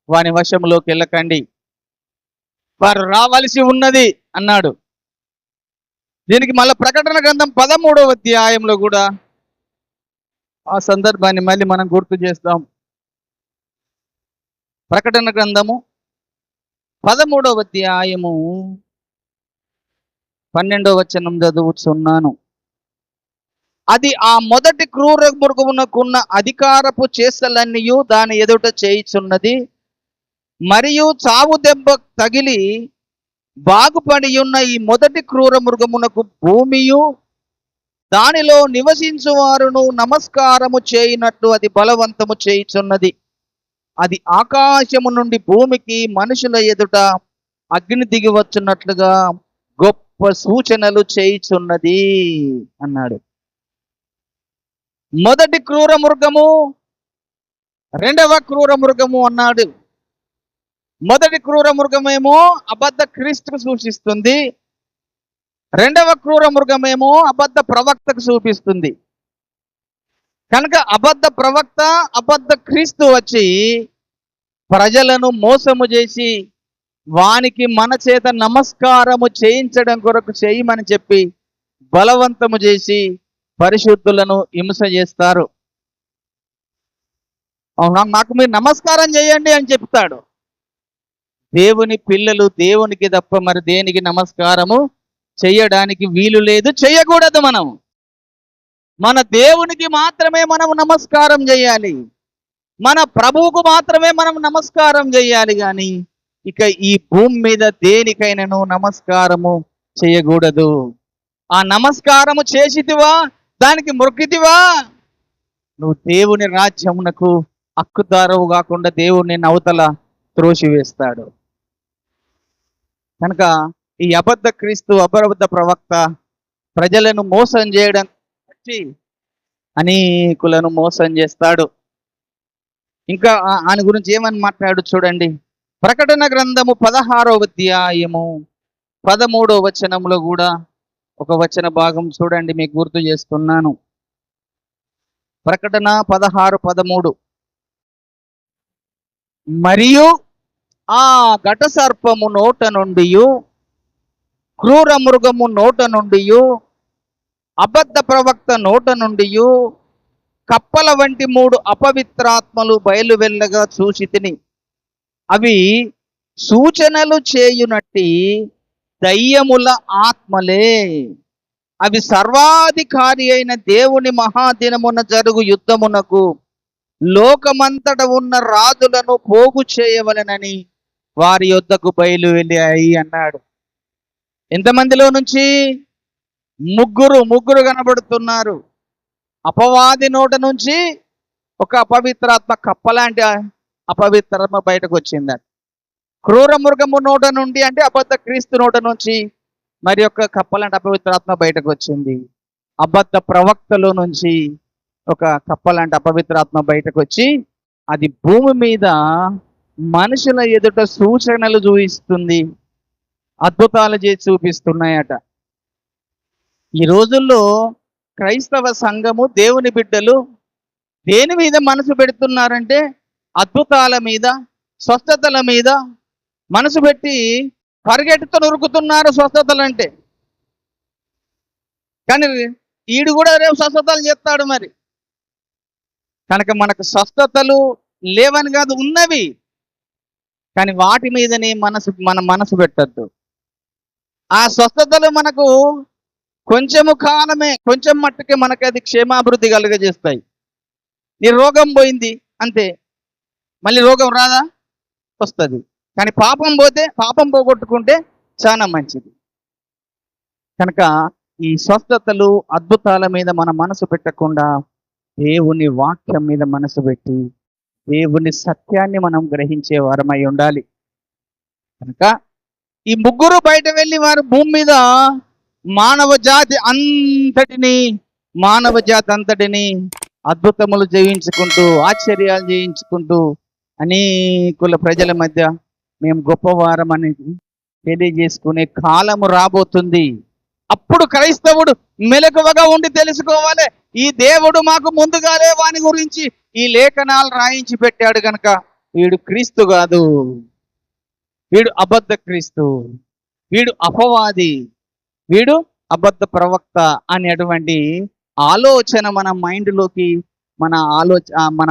A: వాని వశంలోకి వెళ్ళకండి, వారు రావలసి ఉన్నది అన్నాడు. దీనికి మళ్ళీ ప్రకటన గ్రంథం 13వ అధ్యాయంలో కూడా ఆ సందర్భాన్ని మళ్ళీ మనం గుర్తు చేస్తాం. ప్రకటన గ్రంథము 13వ అధ్యాయము 12వ వచనం చదువుతున్నాను. అది ఆ మొదటి క్రూర మృగమునకున్న అధికారపు చేష్టలన్నీయు దాని ఎదుట చేయుచున్నది, మరియు చావు దెబ్బ తగిలి బాగుపడి ఉన్న ఈ మొదటి క్రూర మృగమునకు భూమియు దానిలో నివసించు వారును నమస్కారము చేయినట్లు అది బలవంతము చేయుచున్నది. అది ఆకాశము నుండి భూమికి మనుషుల ఎదుట అగ్ని దిగి వచ్చున్నట్లుగా గొప్ప సూచనలు చేయుచున్నది అన్నాడు. మొదటి క్రూర మృగము, రెండవ క్రూర మృగము అన్నాడు. మొదటి క్రూర మృగమేమో అబద్ధ క్రీస్తుకు సూచిస్తుంది, రెండవ క్రూర మృగమేమో అబద్ధ ప్రవక్తకు చూపిస్తుంది. కనుక అబద్ధ ప్రవక్త, అబద్ధ క్రీస్తు వచ్చి ప్రజలను మోసము చేసి వానికి మన చేత నమస్కారము చేయించడం కొరకు చేయమని చెప్పి బలవంతము చేసి పరిశుద్ధులను హింస చేస్తారు. నాకు మీరు నమస్కారం చేయండి అని చెప్తాడు. దేవుని పిల్లలు దేవునికి తప్ప మరి దేనికి నమస్కారము చేయడానికి వీలు లేదు, చేయకూడదు. మన దేవునికి మాత్రమే మనం నమస్కారం చేయాలి, మన ప్రభువుకు మాత్రమే మనం నమస్కారం చేయాలి. కానీ ఇక ఈ భూమి మీద దేనికైనాను నమస్కారము చేయకూడదు. ఆ నమస్కారము చేసితివా, దానికి మొక్కితివా, నువ్వు దేవుని రాజ్యమునకు హక్కుదారువు కాకుండా దేవుని అవతల త్రోసివేస్తాడు. కనుక ఈ అబద్ధ క్రీస్తు, అబద్ధ ప్రవక్త ప్రజలను మోసం చేయడం వచ్చి అనేకులను మోసం చేస్తాడు. ఇంకా ఆయన గురించి ఏమని మాట్లాడు చూడండి. ప్రకటన గ్రంథము 16వ అధ్యాయము 13వ వచనంలో కూడా ఒక వచన భాగం చూడండి, మీకు గుర్తు చేస్తున్నాను. ప్రకటన 16:13. మరియు ఆ ఘట సర్పము నోట నుండి, క్రూర మృగము నోట నుండి, అబద్ధ ప్రవక్త నోట నుండి కప్పల వంటి 3 అపవిత్రాత్మలు బయలు వెళ్ళగా చూసి తిని, అవి సూచనలు చేయునట్టి దయ్యముల ఆత్మలే. అవి సర్వాధికారి అయిన దేవుని మహాదినమున జరుగు యుద్ధమునకు లోకమంతట ఉన్న రాజులను పోగు చేయవలెనని వారి యొద్దకు బయలు వెళ్ళాయి అన్నాడు. ఎంతమందిలో నుంచి? ముగ్గురు కనబడుతున్నారు. అపవాది నోట నుంచి ఒక అపవిత్రాత్మ, కప్పలాంటి అపవిత్రాత్మ బయటకు వచ్చిందట. క్రూర మృగము నోట నుండి, అంటే అబద్ధ క్రీస్తు నోట నుంచి మరి యొక్క కప్పలాంటి అపవిత్రాత్మ బయటకు వచ్చింది. అబద్ధ ప్రవక్తలో నుంచి ఒక కప్పలాంటి అపవిత్రాత్మ బయటకు వచ్చి అది భూమి మీద మనుషుల ఎదుట సూచనలు చూపిస్తుంది, అద్భుతాలు చేసి చూపిస్తున్నాయట. ఈ రోజుల్లో క్రైస్తవ సంఘము, దేవుని బిడ్డలు దేని మీద మనసు పెడుతున్నారంటే అద్భుతాల మీద, స్వస్థతల మీద మనసు పెట్టి పరిగెట్టుతూ ఉరుకుతున్నారు స్వస్థతలు అంటే. కానీ ఈడు కూడా రేపు స్వస్థతలు చేస్తాడు మరి. కనుక మనకు స్వస్థతలు లేవని కాదు, ఉన్నవి, కానీ వాటి మీదనే మన మనసు పెట్టద్దు. ఆ స్వస్థతలు మనకు కొంచెము కాలమే, కొంచెం మట్టుకే మనకి అది క్షేమాభివృద్ధి కలుగజేస్తాయి. నీ రోగం పోయింది అంతే, మళ్ళీ రోగం రాదా? వస్తుంది. కానీ పాపం పోతే, పాపం పోగొట్టుకుంటే చాలా మంచిది. కనుక ఈ స్వస్థతలు, అద్భుతాల మీద మన మనసు పెట్టకుండా దేవుని వాక్యం మీద మనసు పెట్టి దేవుని సత్యాన్ని మనం గ్రహించే వారమై ఉండాలి. కనుక ఈ ముగ్గురు బయట వెళ్ళి వారు భూమి మీద మానవ జాతి అంతటిని అద్భుతములు చేయించుకుంటూ, ఆశ్చర్యాలు చేయించుకుంటూ అనేకుల ప్రజల మధ్య మేము గొప్పవారం అనేది తెలియజేసుకునే కాలము రాబోతుంది. అప్పుడు క్రైస్తవుడు మెలకువగా ఉండి తెలుసుకోవాలి, ఈ దేవుడు మాకు ముందుగానే వాని గురించి ఈ లేఖనాలు రాయించి పెట్టాడు కనుక వీడు క్రీస్తు కాదు, వీడు అబద్ధ క్రీస్తు, వీడు అపవాది, వీడు అబద్ధ ప్రవక్త అనేటువంటి ఆలోచన మన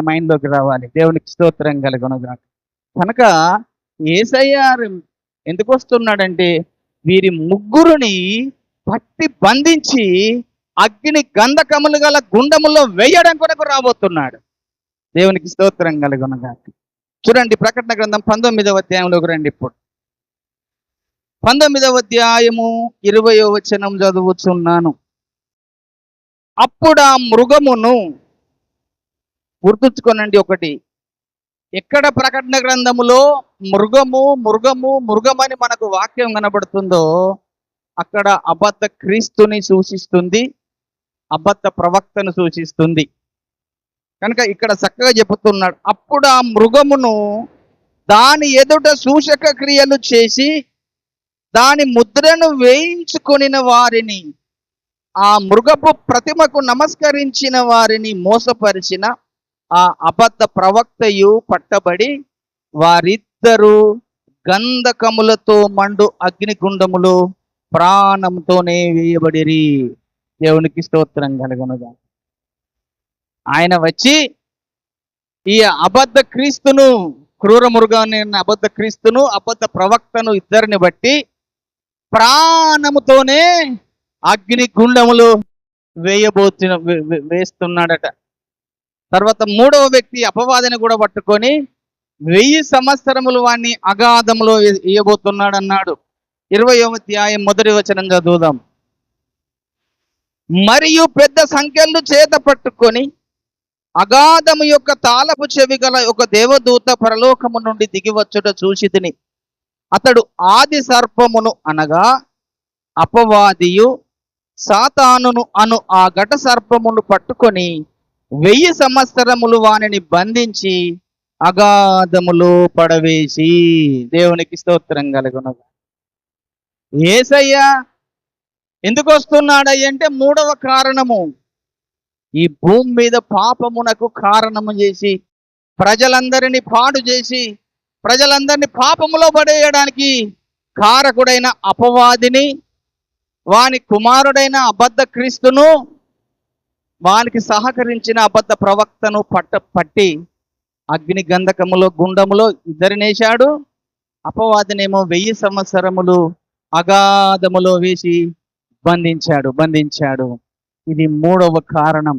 A: మైండ్లోకి రావాలి. దేవునికి స్తోత్రం కలుగునుగాక. కనుక యేసయ్య ఎందుకు వస్తున్నాడంటే వీరి ముగ్గురుని పట్టి బంధించి అగ్ని గంధకములు గల గుండములో వేయడం కొరకు రాబోతున్నాడు. దేవునికి స్తోత్రం కలుగునుగాక. చూడండి, ప్రకటన గ్రంథం 19వ అధ్యాయంలోకి రండి. ఇప్పుడు 19వ అధ్యాయము 20వ వచనం చదువుతున్నాను. అప్పుడు ఆ మృగమును, గుర్తుంచుకోనండి ఒకటి, ఎక్కడ ప్రకటన గ్రంథములో మృగమని మనకు వాక్యం కనబడుతుందో అక్కడ అబద్ధ క్రీస్తుని సూచిస్తుంది, అబద్ధ ప్రవక్తను సూచిస్తుంది. కనుక ఇక్కడ చక్కగా చెబుతున్నాడు, అప్పుడు ఆ మృగమును దాని ఎదుట సూచక క్రియలు చేసి దాని ముద్రను వేయించుకొనిన వారిని, ఆ మృగపు ప్రతిమకు నమస్కరించిన వారిని మోసపరిచిన ఆ అబద్ధ ప్రవక్తయు పట్టబడి వారిద్దరూ గంధకములతో మండు అగ్నిగుండములు ప్రాణంతోనే వేయబడిరి. దేవునికి స్తోత్రం కలుగునుగా. ఆయన వచ్చి ఈ అబద్ధ క్రీస్తును, క్రూర మృగాన్ని అబద్ధ క్రీస్తును, అబద్ధ ప్రవక్తను ఇద్దరిని బట్టి ప్రాణముతోనే అగ్ని గుండములు వేస్తున్నాడట. తర్వాత మూడవ వ్యక్తి అపవాదిని కూడా పట్టుకొని 1000 సంవత్సరములు వాణ్ణి అగాధములో వేయబోతున్నాడు అన్నాడు. 20వ అధ్యాయం 1వ వచనం చదువుదాం. మరియు పెద్ద సంఖ్యలు చేత పట్టుకొని అగాధము యొక్క తాళపు చెవి గల ఒక దేవదూత పరలోకము నుండి దిగివచ్చుట చూసితిని. అతడు ఆది సర్పమును అనగా అపవాదియు సాతానును అను ఆ ఘట సర్పమును పట్టుకొని 1000 సంవత్సరములు వానిని బంధించి అగాధములో పడవేసి. దేవునికి స్తోత్రం కలుగునుగా. యేసయ్య ఎందుకు వస్తున్నాడంటే మూడవ కారణము, ఈ భూమి మీద పాపమునకు కారణము చేసి ప్రజలందరినీ పాడు చేసి ప్రజలందరినీ పాపములో పడేయడానికి కారకుడైన అపవాదిని, వాని కుమారుడైన అబద్ధ క్రీస్తును, వానికి సహకరించిన అబద్ధ ప్రవక్తను పట్టి అగ్ని గంధకములో గుండములో ఇద్దరినేశాడు. అపవాదినేమో 1000 సంవత్సరములు అగాధములో వేసి బంధించాడు. ఇది మూడవ కారణం.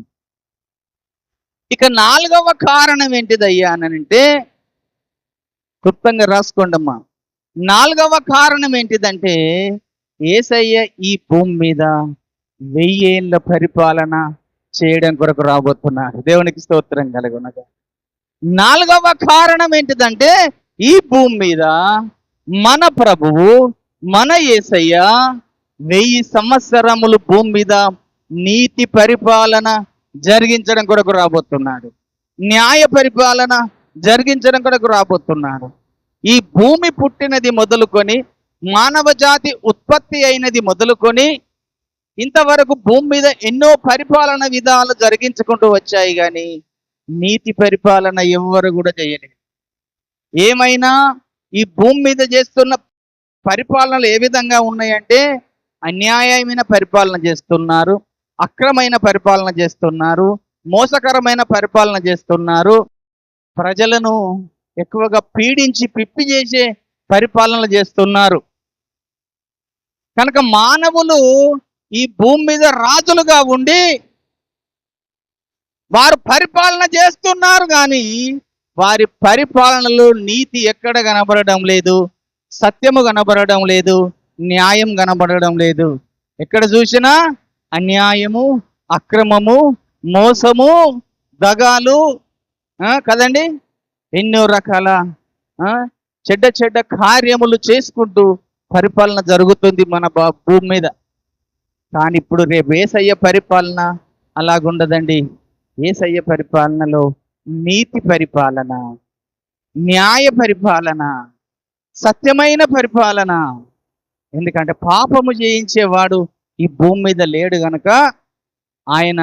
A: ఇక 4వ కారణం ఏంటిదయ్యా అని అంటే, క్లుప్తంగా రాసుకోండమ్మా. 4వ కారణం ఏంటిదంటే, యేసయ్య ఈ భూమి మీద 1000 ఏళ్ళ పరిపాలన చేయడం కొరకు రాబోతున్నాడు. దేవునికి స్తోత్రం కలుగునగా. 4వ కారణం ఏంటిదంటే, ఈ భూమి మీద మన ప్రభువు, మన యేసయ్య 1000 సంవత్సరములు భూమి మీద నీతి పరిపాలన జరిగించడం కొరకు రాబోతున్నాడు. న్యాయ పరిపాలన జరిగించడం కొరకు రాబోతున్నాడు. ఈ భూమి పుట్టినది మొదలుకొని, మానవ జాతి ఉత్పత్తి అయినది మొదలుకొని, ఇంతవరకు భూమి మీద ఎన్నో పరిపాలన విధాలు జరిగించుకుంటూ వచ్చాయి, కానీ నీతి పరిపాలన ఎవ్వరు కూడా చేయలేదు. ఏమైనా ఈ భూమి మీద చేస్తున్న పరిపాలనలు ఏ విధంగా ఉన్నాయంటే, అన్యాయమైన పరిపాలన చేస్తున్నారు, అక్రమైన పరిపాలన చేస్తున్నారు, మోసకరమైన పరిపాలన చేస్తున్నారు, ప్రజలను ఎక్కువగా పీడించి పిప్పి చేసే పరిపాలనలు చేస్తున్నారు. కనుక మానవులు ఈ భూమి మీద రాజులుగా ఉండి వారు పరిపాలన చేస్తున్నారు, కానీ వారి పరిపాలనలో నీతి ఎక్కడ కనబడడం లేదు, సత్యము కనబడడం లేదు, న్యాయం కనబడడం లేదు. ఎక్కడ చూసినా అన్యాయము, అక్రమము, మోసము, దగాలు, కదండి, ఎన్నో రకాల చెడ్డ చెడ్డ కార్యములు చేసుకుంటూ పరిపాలన జరుగుతుంది మన భూమి మీద. కానీ ఇప్పుడు రేపు యేసయ్య పరిపాలన అలాగుండదండి. యేసయ్య పరిపాలనలో నీతి పరిపాలన, న్యాయ పరిపాలన, సత్యమైన పరిపాలన. ఎందుకంటే పాపము చేయించేవాడు ఈ భూమి మీద లేడు గనక ఆయన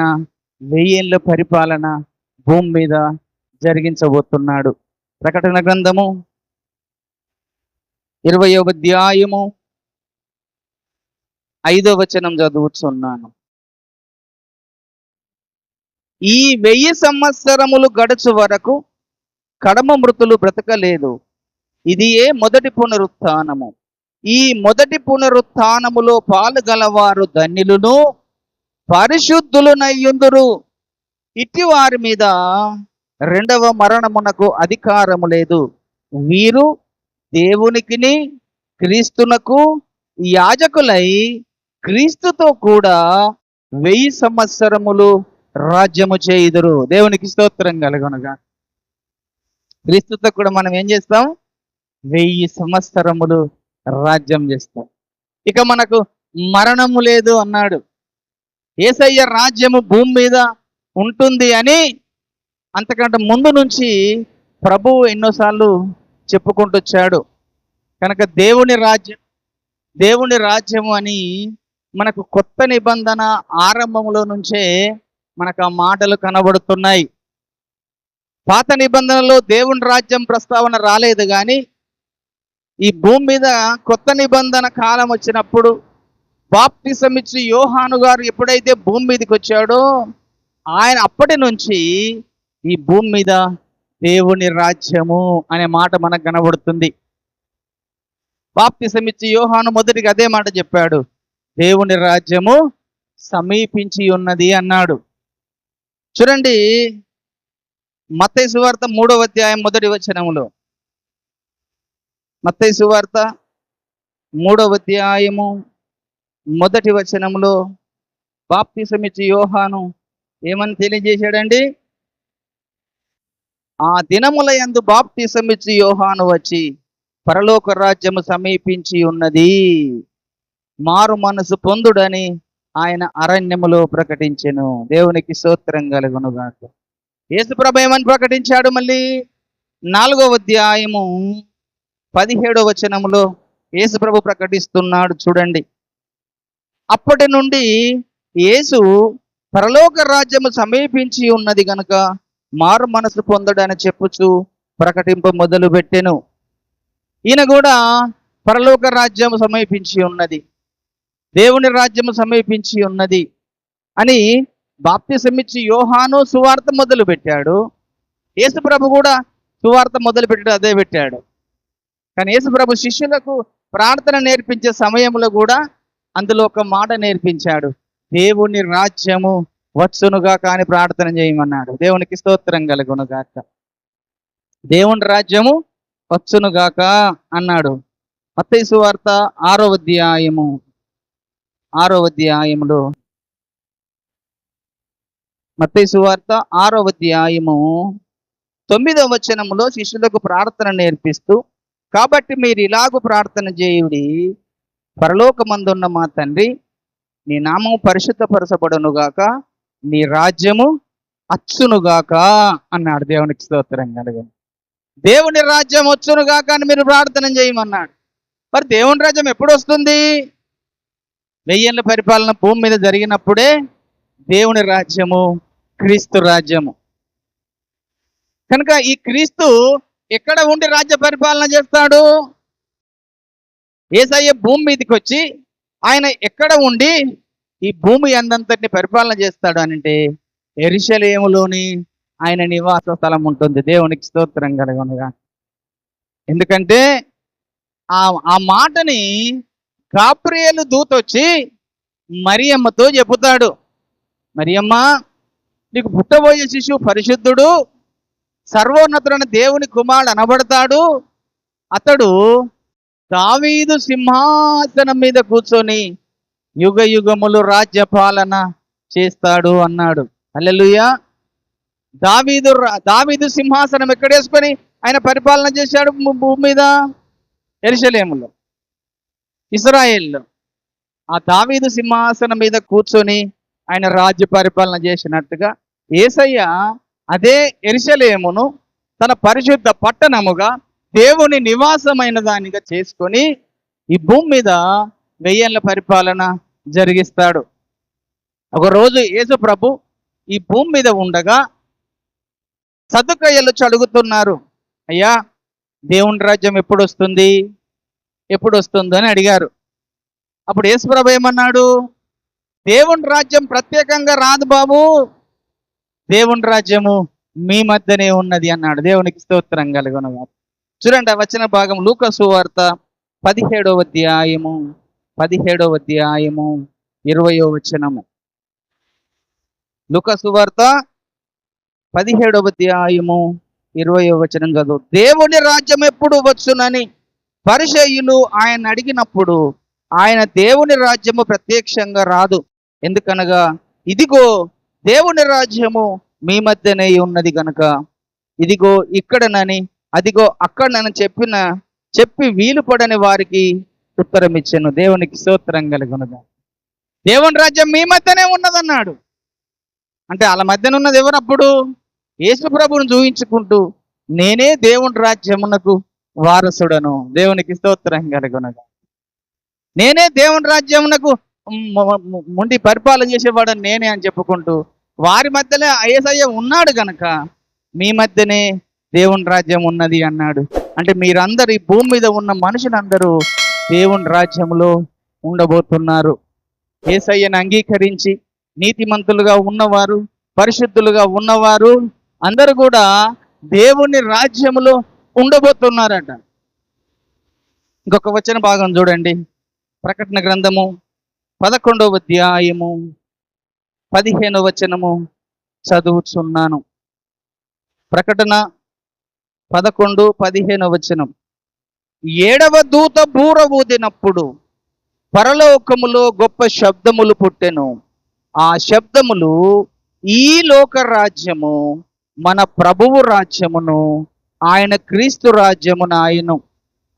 A: 1000 ఏళ్ళ పరిపాలన భూమి మీద జరిగించబోతున్నాడు. ప్రకటన గ్రంథము 20వ అధ్యాయము 5వ వచనం చదువుతున్నాను. ఈ 1000 సంవత్సరములు గడుచు వరకు కడమ మృతులు బ్రతకలేదు. ఇది మొదటి పునరుత్థానము. ఈ మొదటి పునరుత్థానములో పాలుగలవారు ధన్యులను పరిశుద్ధులునయ్యుందురు. ఇట్టి వారి మీద రెండవ మరణమునకు అధికారము లేదు. వీరు దేవునికిని క్రీస్తునకు యాజకులై క్రీస్తుతో కూడా 1000 సంవత్సరములు రాజ్యము చేయుదురు. దేవునికి స్తోత్రం కలుగునుగా. క్రీస్తుతో కూడా మనం ఏం చేస్తాం? 1000 సంవత్సరములు రాజ్యం చేస్తాం. ఇక మనకు మరణము లేదు అన్నాడు. యేసయ్య రాజ్యము భూమి మీద ఉంటుంది అని అంతకంటే ముందు నుంచి ప్రభువు ఎన్నోసార్లు చెప్పుకుంటూ వచ్చాడు. కనుక దేవుని రాజ్యము అని మనకు కొత్త నిబంధన ఆరంభంలో నుంచే మనకు ఆ మాటలు కనబడుతున్నాయి. పాత నిబంధనలో దేవుని రాజ్యం ప్రస్తావన రాలేదు, కానీ ఈ భూమి మీద కొత్త నిబంధన కాలం వచ్చినప్పుడు బాప్తిసం ఇచ్చి యోహాను గారు ఎప్పుడైతే భూమి మీదకి వచ్చాడో ఆయన అప్పటి నుంచి ఈ భూమి మీద దేవుని రాజ్యము అనే మాట మనకు కనబడుతుంది. బాప్తిసం ఇచ్చి యోహాను మొదటిగా అదే మాట చెప్పాడు, దేవుని రాజ్యము సమీపించి ఉన్నది అన్నాడు. చూడండి, మత్తయి సువార్త 3వ అధ్యాయం 1వ వచనములో, మత్తయి సువార్త 3వ అధ్యాయము 1వ వచనంలో బాప్తిసం ఇచ్చి యోహాను ఏమని తెలియజేశాడండి? ఆ దినముల యందు బాప్తిసం ఇచ్చి యోహాను వచ్చి పరలోక రాజ్యము సమీపించి ఉన్నది, మారు మనసు పొందుడని ఆయన అరణ్యములో ప్రకటించెను. దేవునికి స్తోత్రం కలుగునుగాక. యేసుప్రభు ఏమని ప్రకటించాడు? మళ్ళీ 4వ అధ్యాయము 17వ వచనములో యేసుప్రభు ప్రకటిస్తున్నాడు. చూడండి, అప్పటి నుండి యేసు పరలోక రాజ్యము సమీపించి ఉన్నది గనుక మారు మనసు పొందడని చెప్పుచు ప్రకటింప మొదలు పెట్టెను. ఈయన కూడా పరలోక రాజ్యము సమీపించి ఉన్నది, దేవుని రాజ్యము సమీపించి ఉన్నది అని బాప్తిసమిచ్చి యోహాను సువార్త మొదలు పెట్టాడు. యేసుప్రభు కూడా సువార్త మొదలు పెట్టాడు, అదే పెట్టాడు. కానీ యేసుప్రభు శిష్యులకు ప్రార్థన నేర్పించే సమయంలో కూడా అందులో ఒక మాట నేర్పించాడు, దేవుని రాజ్యము వచ్చునుగాక అని ప్రార్థన చేయమన్నాడు. దేవునికి స్తోత్రం కలుగునుగాక. దేవుని రాజ్యము వచ్చునుగాక అన్నాడు. మత్తయి సువార్త 6వ అధ్యాయములో మత్తయి సువార్త 6వ అధ్యాయము 9వ వచనములో శిష్యులకు ప్రార్థన నేర్పిస్తూ, కాబట్టి మీరు ఇలాగూ ప్రార్థన చేయుడి, పరలోకమందున్న మా తండ్రి, నీ నామము పరిశుద్ధపరచబడునుగాక, నీ రాజ్యము అచ్చునుగాక అన్నాడు. దేవునికి స్తోత్రం కలుగును. దేవుని రాజ్యం వచ్చునుగాక అని మీరు ప్రార్థన చేయమన్నాడు. మరి దేవుని రాజ్యం ఎప్పుడు వస్తుంది? 1000 ఏళ్ల పరిపాలన భూమి మీద జరిగినప్పుడే దేవుని రాజ్యము, క్రీస్తు రాజ్యము. కనుక ఈ క్రీస్తు ఎక్కడ ఉండి రాజ్య పరిపాలన చేస్తాడు? యేసయ్య భూమి మీదకి వచ్చి ఆయన ఎక్కడ ఉండి ఈ భూమి అందంతటిని పరిపాలన చేస్తాడు అనంటే యెరూషలేములోని ఆయన నివాస స్థలం ఉంటుంది. దేవునికి స్తోత్రం కలుగునుగా. ఎందుకంటే ఆ మాటని గాబ్రియేలు దూత వచ్చి మరియమ్మతో చెబుతాడు. మరియమ్మ, నీకు పుట్టబోయే శిశువు పరిశుద్ధుడు, సర్వోన్నతుడైన దేవుని కుమారుడు అనబడతాడు, అతడు దావీదు సింహాసనం మీద కూర్చొని యుగ యుగములు రాజ్య పాలన చేస్తాడు అన్నాడు. హల్లెలూయా. దావీదు సింహాసనం ఎక్కడేసుకొని ఆయన పరిపాలన చేశాడు భూమి మీద? యెరూషలేములో, ఇశ్రాయేల్లో. ఆ దావీదు సింహాసనం మీద కూర్చొని ఆయన రాజ్య పరిపాలన చేసినట్టుగా యేసయ్య అదే యెరూషలేమును తన పరిశుద్ధ పట్టణముగా దేవుని నివాసమైన దానిగా చేసుకొని ఈ భూమి మీద 1000 ఏళ్ల పరిపాలన జరిగిస్తాడు. ఒకరోజు యేసు ప్రభు ఈ భూమి మీద ఉండగా సదుకాయలు అడుగుతున్నారు, అయ్యా దేవుని రాజ్యం ఎప్పుడు వస్తుంది, ఎప్పుడు వస్తుంది అని అడిగారు. అప్పుడు యేసు ప్రభు ఏమన్నాడు? దేవుని రాజ్యం ప్రత్యేకంగా రాదు బాబు, దేవుని రాజ్యము మీ మధ్యనే ఉన్నది అన్నాడు. దేవునికి స్తోత్రం కలుగును. చూడండి, ఆ వచన భాగం లూకా సువార్త 17వ అధ్యాయము 20వ వచనము. లూకా సువార్త 17వ అధ్యాయము 20వ వచనం చదువు. దేవుని రాజ్యం ఎప్పుడు వచ్చునని పరిసయ్యులు ఆయన అడిగినప్పుడు ఆయన దేవుని రాజ్యము ప్రత్యక్షంగా రాదు, ఎందుకనగా ఇదిగో దేవుని రాజ్యము మీ మధ్యనే ఉన్నది గనుక ఇదిగో ఇక్కడనని అదిగో అక్కడనని చెప్పి వీలు పడని వారికి ఉత్తరం ఇచ్చాను. దేవునికి స్తోత్రం కలుగునుగా. దేవుని రాజ్యం మీ మధ్యనే ఉన్నదన్నాడు. అంటే వాళ్ళ మధ్యన ఉన్నది ఎవరు? అప్పుడు యేసు ప్రభువును చూయించుకుంటూ నేనే దేవుని రాజ్యమునకు వారసుడను. దేవునికి స్తోత్రం కలుగునుగా. నేనే దేవుని రాజ్యమునకు ముండి పరిపాలన చేసేవాడని నేనే అని చెప్పుకుంటూ వారి మధ్యలో యేసయ్య ఉన్నాడు గనక మీ మధ్యనే దేవుని రాజ్యం ఉన్నది అన్నాడు. అంటే మీరందరూ ఈ భూమి మీద ఉన్న మనుషులందరూ దేవుని రాజ్యంలో ఉండబోతున్నారు. యేసయ్యను అంగీకరించి నీతిమంతులుగా ఉన్నవారు, పరిశుద్ధులుగా ఉన్నవారు అందరూ కూడా దేవుని రాజ్యములో ఉండబోతున్నారట. ఇంకొక వచన భాగం చూడండి, ప్రకటన గ్రంథము 11వ అధ్యాయము 15వ వచనము చదువుచున్నాను. ప్రకటన 11:15 వచనం. 7వ దూత బూర ఊదినప్పుడు పరలోకములో గొప్ప శబ్దములు పుట్టెను. ఆ శబ్దములు ఈ లోక రాజ్యము మన ప్రభువు రాజ్యమును ఆయన క్రీస్తు రాజ్యమును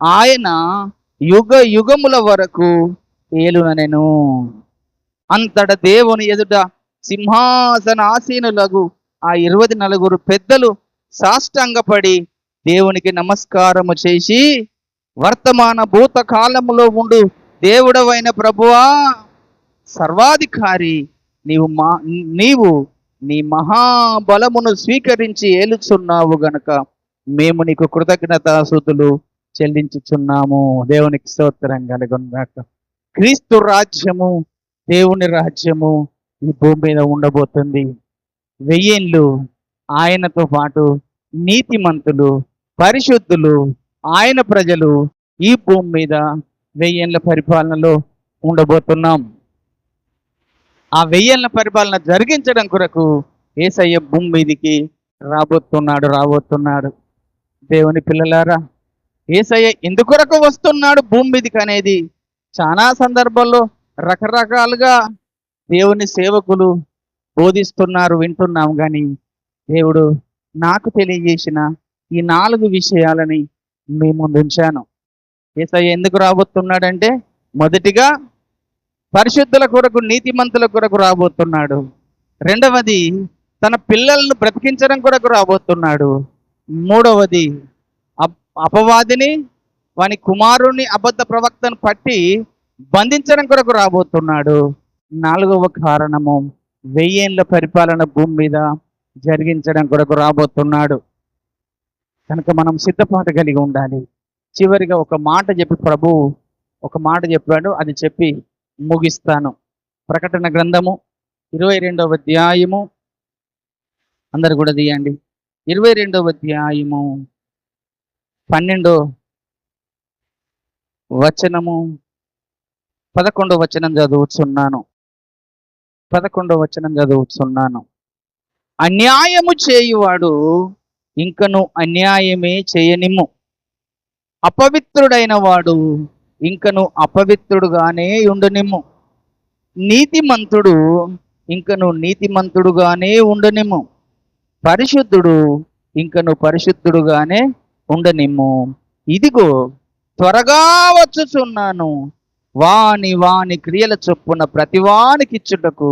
A: ఆయన యుగ యుగముల వరకు ఏలుననెను. అంతట దేవుని ఎదుట సింహాసన ఆసీనులగు ఆ 24 పెద్దలు సాష్టాంగపడి దేవునికి నమస్కారము చేసి, వర్తమాన భూత కాలములో ఉండు దేవుడవైన ప్రభువా, సర్వాధికారి, నీవు నీ మహాబలమును స్వీకరించి ఏలుచున్నావు గనుక మేము నీకు కృతజ్ఞతాస్తుతులు చెల్లించుచున్నాము. దేవునికి స్తోత్రం కలుగునుగాక. క్రీస్తు రాజ్యము, దేవుని రాజ్యము ఈ భూమి మీద ఉండబోతుంది. 1000 ఏళ్ళు ఆయనతో పాటు నీతిమంతులు, పరిశుద్ధులు, ఆయన ప్రజలు ఈ భూమి మీద 1000 ఏళ్ల పరిపాలనలో ఉండబోతున్నాం. ఆ 1000 పరిపాలన జరిగించడం కొరకు యేసయ్య భూమి మీదికి రాబోతున్నాడు. దేవుని పిల్లలారా, యేసయ్య ఎందుకొరకు వస్తున్నాడు భూమి మీదికి అనేది చాలా సందర్భాల్లో రకరకాలుగా దేవుని సేవకులు బోధిస్తున్నారు, వింటున్నాం. కానీ దేవుడు నాకు తెలియజేసిన ఈ 4 విషయాలని మీ ముందు ఉంచాను. యేసయ్య ఎందుకు రాబోతున్నాడంటే, మొదటిగా పరిశుద్ధుల కొరకు, నీతిమంతుల కొరకు రాబోతున్నాడు. రెండవది, తన పిల్లలను బ్రతికించడం కొరకు రాబోతున్నాడు. మూడవది, అపవాదిని, వాని కుమారుని, అబద్ధ ప్రవక్తను పట్టి బంధించడం కొరకు రాబోతున్నాడు. 4వ కారణము, 1000 ఏళ్ల పరిపాలన భూమి మీద జరిగించడం కొరకు రాబోతున్నాడు. కనుక మనం సిద్ధపాటు కలిగి ఉండాలి. చివరిగా ఒక మాట చెప్పి, ప్రభు ఒక మాట చెప్పాడు, అది చెప్పి ముగిస్తాను. ప్రకటన గ్రంథము 22వ అధ్యాయము, అందరు కూడా తీయండి. 22వ అధ్యాయము 12వ వచనము 11వ వచనం చదువుతున్నాను. 11వ వచనం చదువుతున్నాను. అన్యాయము చేయువాడు ఇంకను అన్యాయమే చేయనిమ్ము, అపవిత్రుడైన వాడు ఇంకను అపవిత్రుడుగానే ఉండనిమ్ము, నీతిమంతుడు ఇంకను నీతిమంతుడుగానే ఉండనిమ్ము, పరిశుద్ధుడు ఇంకను పరిశుద్ధుడుగానే ఉండనిమ్ము. ఇదిగో త్వరగా వచ్చుచున్నాను, వాని క్రియల చొప్పున ప్రతివానికిచ్చుటకు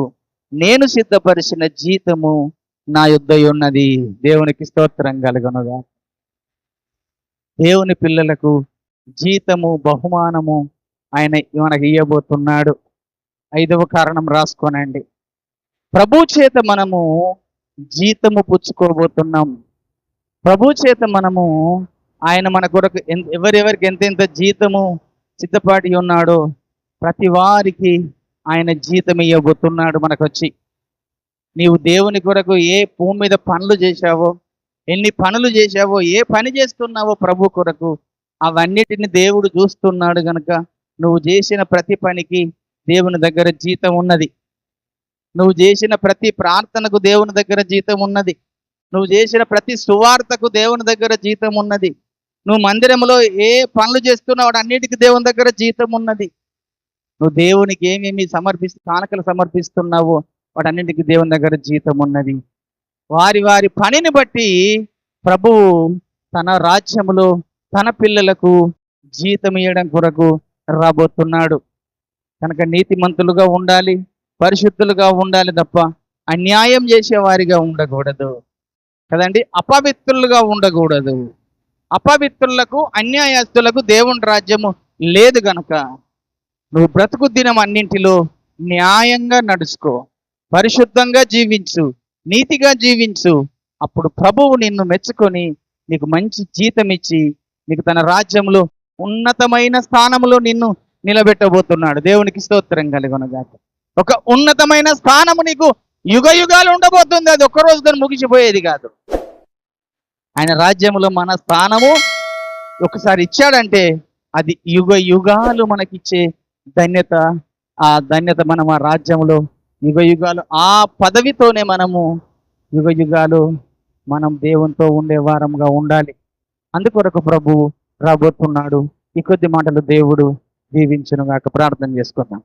A: నేను సిద్ధపరిచిన జీతము నా యొద్ద ఉన్నది. దేవునికి స్తోత్రం కలుగునుగా. దేవుని పిల్లలకు జీతము, బహుమానము ఆయన మనకి ఇవ్వబోతున్నాడు. 5వ కారణం రాసుకోనండి. ప్రభు చేత మనము జీతము పుచ్చుకోబోతున్నాం. ప్రభు చేత మనము, ఆయన మన కొరకు ఎవరెవరికి ఎంతెంత జీతము సిద్ధపాటి ఉన్నాడో ప్రతి వారికి ఆయన జీతం ఇవ్వబోతున్నాడు మనకొచ్చి. నీవు దేవుని కొరకు ఏ భూమి మీద పనులు చేశావో, ఎన్ని పనులు చేశావో, ఏ పని చేస్తున్నావో ప్రభు కొరకు, అవన్నిటిని దేవుడు చూస్తున్నాడు. గనుక నువ్వు చేసిన ప్రతి పనికి దేవుని దగ్గర జీతం ఉన్నది. నువ్వు చేసిన ప్రతి ప్రార్థనకు దేవుని దగ్గర జీతం ఉన్నది. నువ్వు చేసిన ప్రతి సువార్తకు దేవుని దగ్గర జీతం ఉన్నది. నువ్వు మందిరంలో ఏ పనులు చేస్తున్నావు అన్నిటికీ దేవుని దగ్గర జీతం ఉన్నది. నువ్వు దేవునికి ఏమేమి కానుకలు సమర్పిస్తున్నావో వాటన్నింటికి దేవుని దగ్గర జీతం ఉన్నది. వారి వారి పనిని బట్టి ప్రభువు తన రాజ్యములో తన పిల్లలకు జీతం ఇవ్వడం కొరకు రాబోతున్నాడు. కనుక నీతిమంతులుగా ఉండాలి, పరిశుద్ధులుగా ఉండాలి తప్ప అన్యాయం చేసేవారిగా ఉండకూడదు కదండి. అపవిత్రులుగా ఉండకూడదు. అపవిత్రులకు, అన్యాయస్తులకు దేవుని రాజ్యము లేదు. గనుక నువ్వు బ్రతుకు దినం అన్నింటిలో న్యాయంగా నడుచుకో, పరిశుద్ధంగా జీవించు, నీతిగా జీవించు. అప్పుడు ప్రభువు నిన్ను మెచ్చుకొని నీకు మంచి జీతం ఇచ్చి నీకు తన రాజ్యంలో ఉన్నతమైన స్థానంలో నిన్ను నిలబెట్టబోతున్నాడు. దేవునికి స్తోత్రం కలుగునుగాక. ఒక ఉన్నతమైన స్థానము నీకు యుగ యుగాలు ఉండబోతుంది. అది ఒక్క రోజుతో ముగిసిపోయేది కాదు. ఆయన రాజ్యంలో మన స్థానము ఒకసారి ఇచ్చాడంటే అది యుగ యుగాలు మనకిచ్చే ధన్యత. ఆ ధన్యత మనం ఆ రాజ్యంలో యుగ యుగాలు, ఆ పదవితోనే మనము యుగ యుగాలు మనం దేవునితో ఉండే వారంగా ఉండాలి. అందుకొరకు ప్రభు రాబోతున్నాడు. ఈ కొద్ది మాటలు దేవుడు దీవించునుగాక. ప్రార్థన చేసుకుందాం.